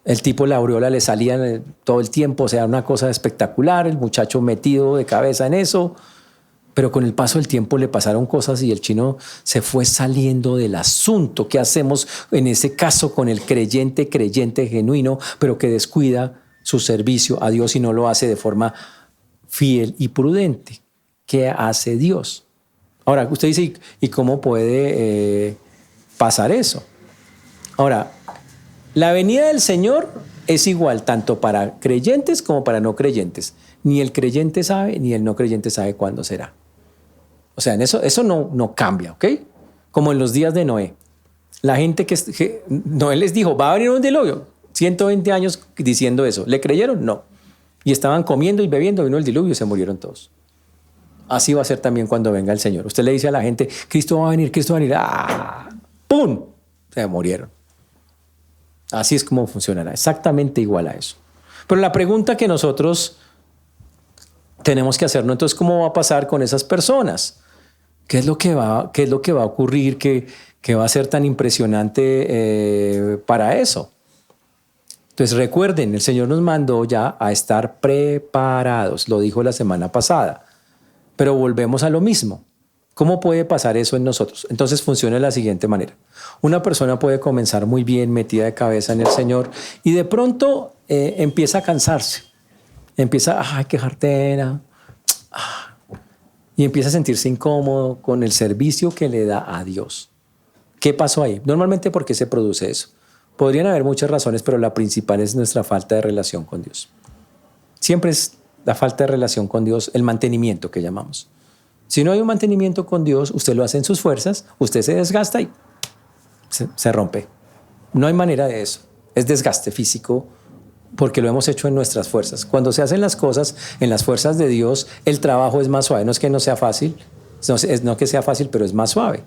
El tipo, la aureola le salía todo el tiempo, o sea, una cosa espectacular, el muchacho metido de cabeza en eso, pero con el paso del tiempo le pasaron cosas y el chino se fue saliendo del asunto. ¿Qué hacemos en ese caso con el creyente genuino, pero que descuida su servicio a Dios y no lo hace de forma fiel y prudente? ¿Qué hace Dios? Ahora, usted dice, ¿y cómo puede pasar eso? Ahora, la venida del Señor es igual tanto para creyentes como para no creyentes. Ni el creyente sabe, ni el no creyente sabe cuándo será. O sea, en eso no cambia, ¿ok? Como en los días de Noé. La gente que Noé les dijo, va a venir un diluvio. 120 años diciendo eso. ¿Le creyeron? No. Y estaban comiendo y bebiendo, vino el diluvio y se murieron todos. Así va a ser también cuando venga el Señor. Usted le dice a la gente, Cristo va a venir, Cristo va a venir. ¡Ah! ¡Pum! Se murieron. Así es como funcionará, exactamente igual a eso. Pero la pregunta que nosotros tenemos que hacernos, entonces, ¿cómo va a pasar con esas personas? ¿Qué es lo que va a ocurrir? ¿Qué va a ser tan impresionante para eso? Entonces recuerden, el Señor nos mandó ya a estar preparados, lo dijo la semana pasada, pero volvemos a lo mismo. ¿Cómo puede pasar eso en nosotros? Entonces funciona de la siguiente manera. Una persona puede comenzar muy bien, metida de cabeza en el Señor, y de pronto empieza a cansarse. Empieza, ay, qué jartera. Y empieza a sentirse incómodo con el servicio que le da a Dios. ¿Qué pasó ahí? Normalmente, ¿por qué se produce eso? Podrían haber muchas razones, pero la principal es nuestra falta de relación con Dios. Siempre es la falta de relación con Dios, el mantenimiento que llamamos. Si no hay un mantenimiento con Dios, usted lo hace en sus fuerzas, usted se desgasta y se rompe. No hay manera de eso. Es desgaste físico porque lo hemos hecho en nuestras fuerzas. Cuando se hacen las cosas en las fuerzas de Dios, el trabajo es más suave. No es que no sea fácil, no que sea fácil, pero es más suave.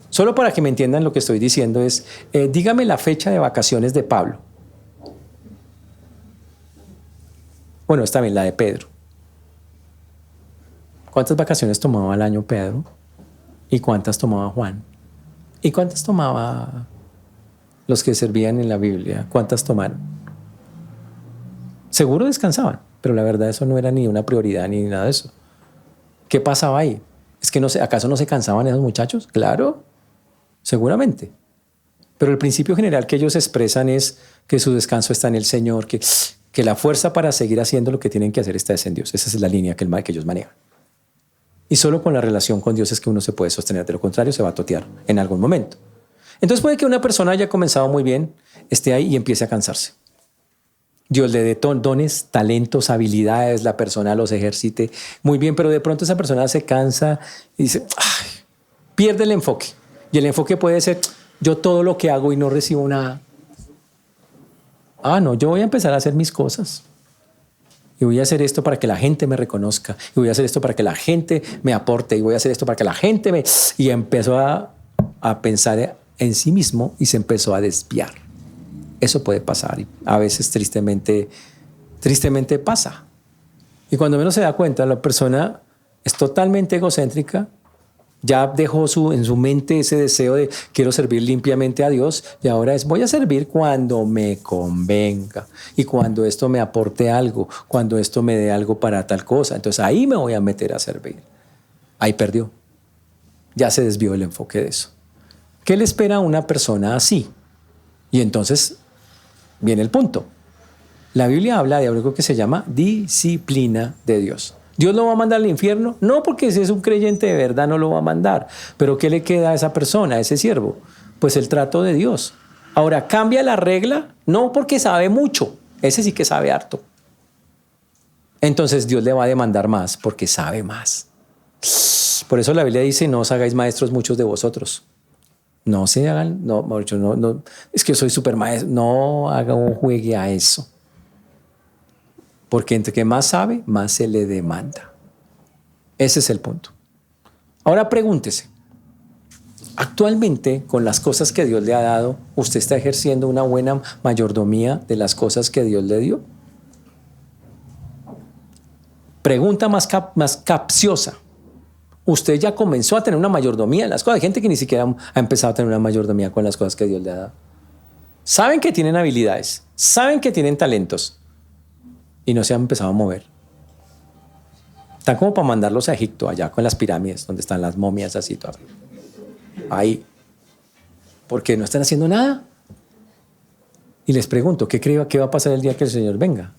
Solo para que me entiendan lo que estoy diciendo es, dígame la fecha de vacaciones de Pablo. Bueno, está bien, la de Pedro. ¿Cuántas vacaciones tomaba al año Pedro? ¿Y cuántas tomaba Juan? ¿Y cuántas tomaba los que servían en la Biblia? ¿Cuántas tomaron? Seguro descansaban, pero la verdad eso no era ni una prioridad ni nada de eso. ¿Qué pasaba ahí? Es que no sé, ¿acaso no se cansaban esos muchachos? Claro, seguramente. Pero el principio general que ellos expresan es que su descanso está en el Señor, que la fuerza para seguir haciendo lo que tienen que hacer está en Dios. Esa es la línea que ellos manejan. Y solo con la relación con Dios es que uno se puede sostener. De lo contrario, se va a totear en algún momento. Entonces puede que una persona haya comenzado muy bien, esté ahí y empiece a cansarse. Dios le dé dones, talentos, habilidades, la persona los ejercite muy bien, pero de pronto esa persona se cansa y dice, ay, pierde el enfoque. Y el enfoque puede ser, yo todo lo que hago y no recibo nada. No, yo voy a empezar a hacer mis cosas. Y voy a hacer esto para que la gente me reconozca. Y voy a hacer esto para que la gente me aporte. Y voy a hacer esto para que la gente me... Y empezó a pensar en sí mismo y se empezó a desviar. Eso puede pasar y a veces tristemente pasa. Y cuando menos se da cuenta, la persona es totalmente egocéntrica, ya dejó en su mente ese deseo de quiero servir limpiamente a Dios y ahora voy a servir cuando me convenga y cuando esto me aporte algo, cuando esto me dé algo para tal cosa. Entonces ahí me voy a meter a servir. Ahí perdió. Ya se desvió el enfoque de eso. ¿Qué le espera a una persona así? Y entonces viene el punto. La Biblia habla de algo que se llama disciplina de Dios. ¿Dios lo va a mandar al infierno? No, porque si es un creyente de verdad no lo va a mandar. Pero ¿qué le queda a esa persona, a ese siervo? Pues el trato de Dios. Ahora, ¿cambia la regla? No, porque sabe mucho. Ese sí que sabe harto. Entonces Dios le va a demandar más porque sabe más. Por eso la Biblia dice, no os hagáis maestros muchos de vosotros. No se hagan, no, es que yo soy súper maestro. No haga un juegue a eso. Porque entre que más sabe, más se le demanda. Ese es el punto. Ahora pregúntese, actualmente con las cosas que Dios le ha dado, ¿usted está ejerciendo una buena mayordomía de las cosas que Dios le dio? Pregunta más capciosa. ¿Usted ya comenzó a tener una mayordomía en las cosas? Hay gente que ni siquiera ha empezado a tener una mayordomía con las cosas que Dios le ha dado. Saben que tienen habilidades, saben que tienen talentos y no se han empezado a mover. Están como para mandarlos a Egipto, allá con las pirámides, donde están las momias así todas. Ahí. Porque no están haciendo nada. Y les pregunto, ¿qué va a pasar el día que el Señor venga?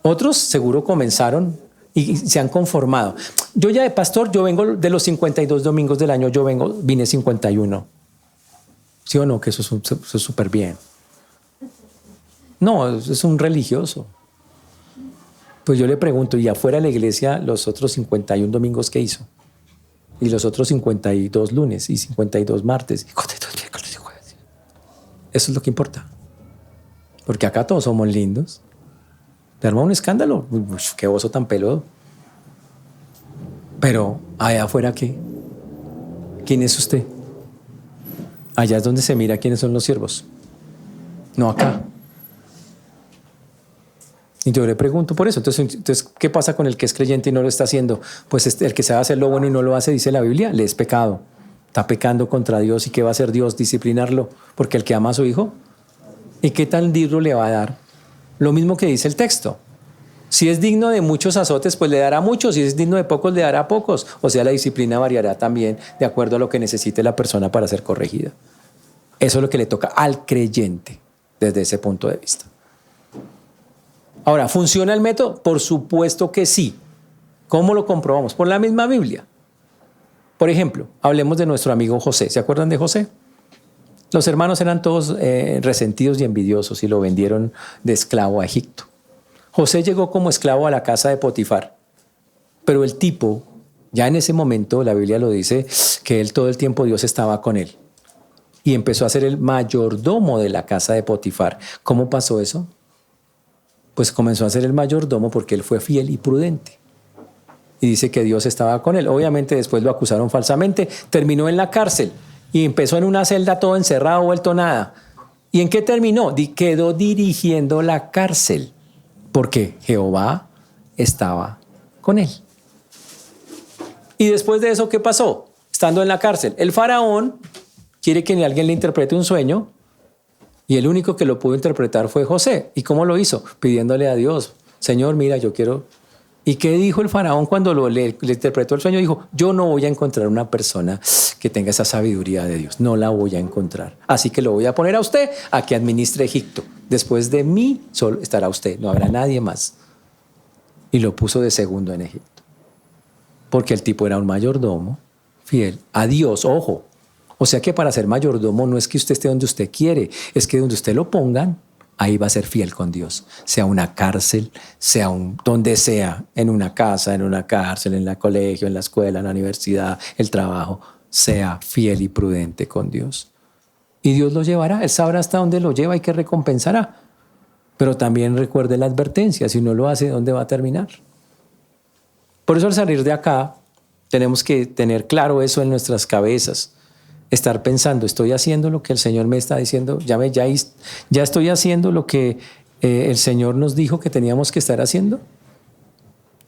Otros seguro comenzaron y se han conformado. Yo ya de pastor, yo vengo de los 52 domingos del año, vine 51. ¿Sí o no? Que eso es súper bien. No, es un religioso. Pues yo le pregunto, ¿y afuera de la iglesia los otros 51 domingos qué hizo? Y los otros 52 lunes, y 52 martes, y 52 miércoles y jueves. Eso es lo que importa. Porque acá todos somos lindos. ¿Te arma un escándalo? Uf, qué oso tan peludo. Pero allá afuera, ¿qué? ¿Quién es usted? Allá es donde se mira quiénes son los siervos. No acá. Y yo le pregunto por eso. Entonces, ¿qué pasa con el que es creyente y no lo está haciendo? Pues el que sabe hacer lo bueno y no lo hace, dice la Biblia, le es pecado. Está pecando contra Dios. ¿Y qué va a hacer Dios? Disciplinarlo. Porque el que ama a su hijo, ¿y qué tal libro le va a dar? Lo mismo que dice el texto. Si es digno de muchos azotes, pues le dará muchos. Si es digno de pocos, le dará pocos. O sea, la disciplina variará también de acuerdo a lo que necesite la persona para ser corregida. Eso es lo que le toca al creyente desde ese punto de vista. Ahora, ¿funciona el método? Por supuesto que sí. ¿Cómo lo comprobamos? Por la misma Biblia. Por ejemplo, hablemos de nuestro amigo José. ¿Se acuerdan de José? Los hermanos eran todos resentidos y envidiosos y lo vendieron de esclavo a Egipto. José llegó como esclavo a la casa de Potifar, pero el tipo, ya en ese momento, la Biblia lo dice, que él todo el tiempo Dios estaba con él y empezó a ser el mayordomo de la casa de Potifar. ¿Cómo pasó eso? Pues comenzó a ser el mayordomo porque él fue fiel y prudente. Y dice que Dios estaba con él. Obviamente después lo acusaron falsamente, terminó en la cárcel y empezó en una celda todo encerrado, vuelto nada. ¿Y en qué terminó? Quedó dirigiendo la cárcel. porque Jehová estaba con él. Y después de eso, ¿qué pasó? Estando en la cárcel, el faraón quiere que alguien le interprete un sueño y el único que lo pudo interpretar fue José. ¿Y cómo lo hizo? Pidiéndole a Dios, Señor, mira, yo quiero... ¿Y qué dijo el faraón cuando le interpretó el sueño? Dijo, yo no voy a encontrar una persona que tenga esa sabiduría de Dios. No la voy a encontrar. Así que lo voy a poner a usted a que administre Egipto. Después de mí solo estará usted, no habrá nadie más. Y lo puso de segundo en Egipto. Porque el tipo era un mayordomo fiel a Dios, ojo. O sea que para ser mayordomo no es que usted esté donde usted quiere, es que donde usted lo pongan, ahí va a ser fiel con Dios. Sea una cárcel, sea donde sea, en una casa, en una cárcel, en el colegio, en la escuela, en la universidad, el trabajo, sea fiel y prudente con Dios. Y Dios lo llevará, Él sabrá hasta dónde lo lleva y qué recompensará. Pero también recuerde la advertencia, si no lo hace, ¿dónde va a terminar? Por eso al salir de acá, tenemos que tener claro eso en nuestras cabezas. Estar pensando, estoy haciendo lo que el Señor me está diciendo, ya estoy haciendo lo que el Señor nos dijo que teníamos que estar haciendo.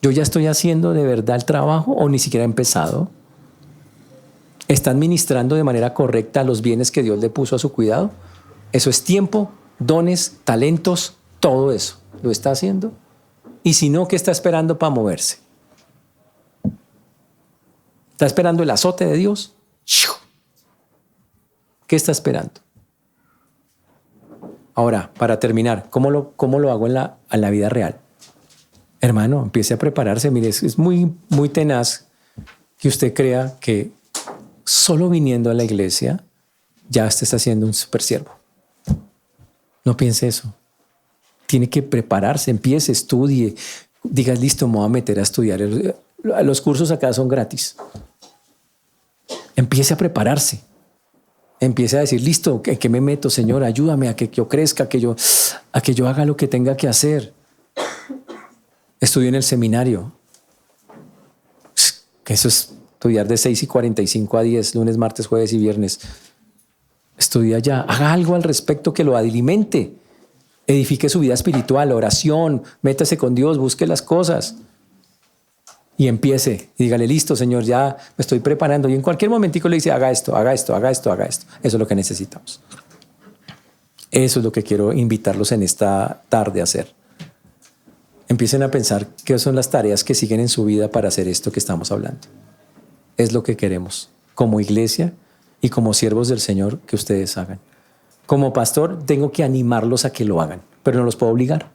Yo ya estoy haciendo de verdad el trabajo o ni siquiera he empezado. ¿Está administrando de manera correcta los bienes que Dios le puso a su cuidado? Eso es tiempo, dones, talentos, todo eso. ¿Lo está haciendo? Y si no, ¿qué está esperando para moverse? ¿Está esperando el azote de Dios? ¿Qué está esperando? Ahora, para terminar, ¿cómo lo hago en la vida real? Hermano, empiece a prepararse. Mire, es muy, muy tenaz que usted crea que solo viniendo a la iglesia ya usted está siendo un supersiervo. No piense eso. Tiene que prepararse, empiece, estudie. Diga, listo, me voy a meter a estudiar. Los cursos acá son gratis. Empiece a prepararse. Empiece a decir, listo, ¿en qué me meto, Señor? Ayúdame a que yo crezca, a que yo haga lo que tenga que hacer. Estudio en el seminario. Que eso es estudiar de 6:45 a 10, lunes, martes, jueves y viernes. Estudia ya. Haga algo al respecto que lo alimente. Edifique su vida espiritual, oración, métase con Dios, busque las cosas. Y empiece, y dígale, listo, Señor, ya me estoy preparando. Y en cualquier momentico le dice, haga esto, haga esto, haga esto, haga esto. Eso es lo que necesitamos. Eso es lo que quiero invitarlos en esta tarde a hacer. Empiecen a pensar qué son las tareas que siguen en su vida para hacer esto que estamos hablando. Es lo que queremos, como iglesia y como siervos del Señor, que ustedes hagan. Como pastor, tengo que animarlos a que lo hagan, pero no los puedo obligar.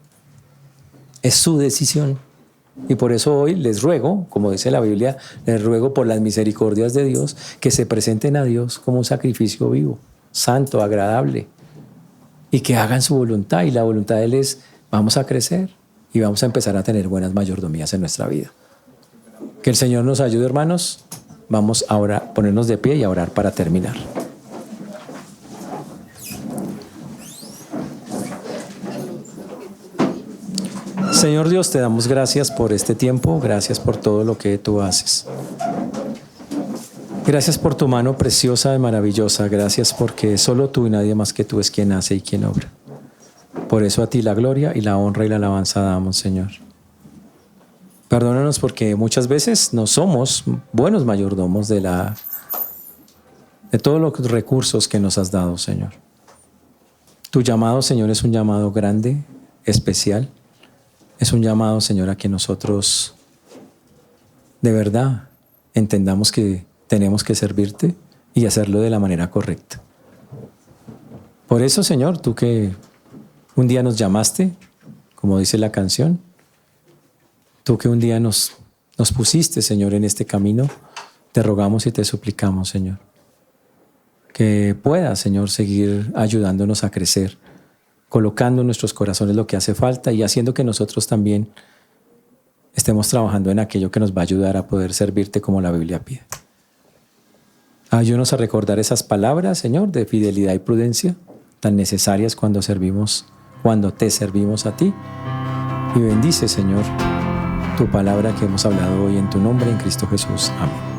Es su decisión. Y por eso hoy les ruego, como dice la Biblia, les ruego por las misericordias de Dios que se presenten a Dios como un sacrificio vivo, santo, agradable, y que hagan su voluntad. Y la voluntad de Él es, vamos a crecer y vamos a empezar a tener buenas mayordomías en nuestra vida. Que el Señor nos ayude, hermanos. Vamos ahora a ponernos de pie y a orar para terminar. Señor Dios, te damos gracias por este tiempo, gracias por todo lo que tú haces. Gracias por tu mano preciosa y maravillosa, gracias porque solo tú y nadie más que tú es quien hace y quien obra. Por eso a ti la gloria y la honra y la alabanza damos, Señor. Perdónanos porque muchas veces no somos buenos mayordomos de todos los recursos que nos has dado, Señor. Tu llamado, Señor, es un llamado grande, especial. Es un llamado, Señor, a que nosotros de verdad entendamos que tenemos que servirte y hacerlo de la manera correcta. Por eso, Señor, tú que un día nos llamaste, como dice la canción, tú que un día nos pusiste, Señor, en este camino, te rogamos y te suplicamos, Señor, que puedas, Señor, seguir ayudándonos a crecer, colocando en nuestros corazones lo que hace falta y haciendo que nosotros también estemos trabajando en aquello que nos va a ayudar a poder servirte como la Biblia pide. Ayúdanos a recordar esas palabras, Señor, de fidelidad y prudencia tan necesarias cuando te servimos a ti. Y bendice, Señor, tu palabra que hemos hablado hoy en tu nombre, en Cristo Jesús. Amén.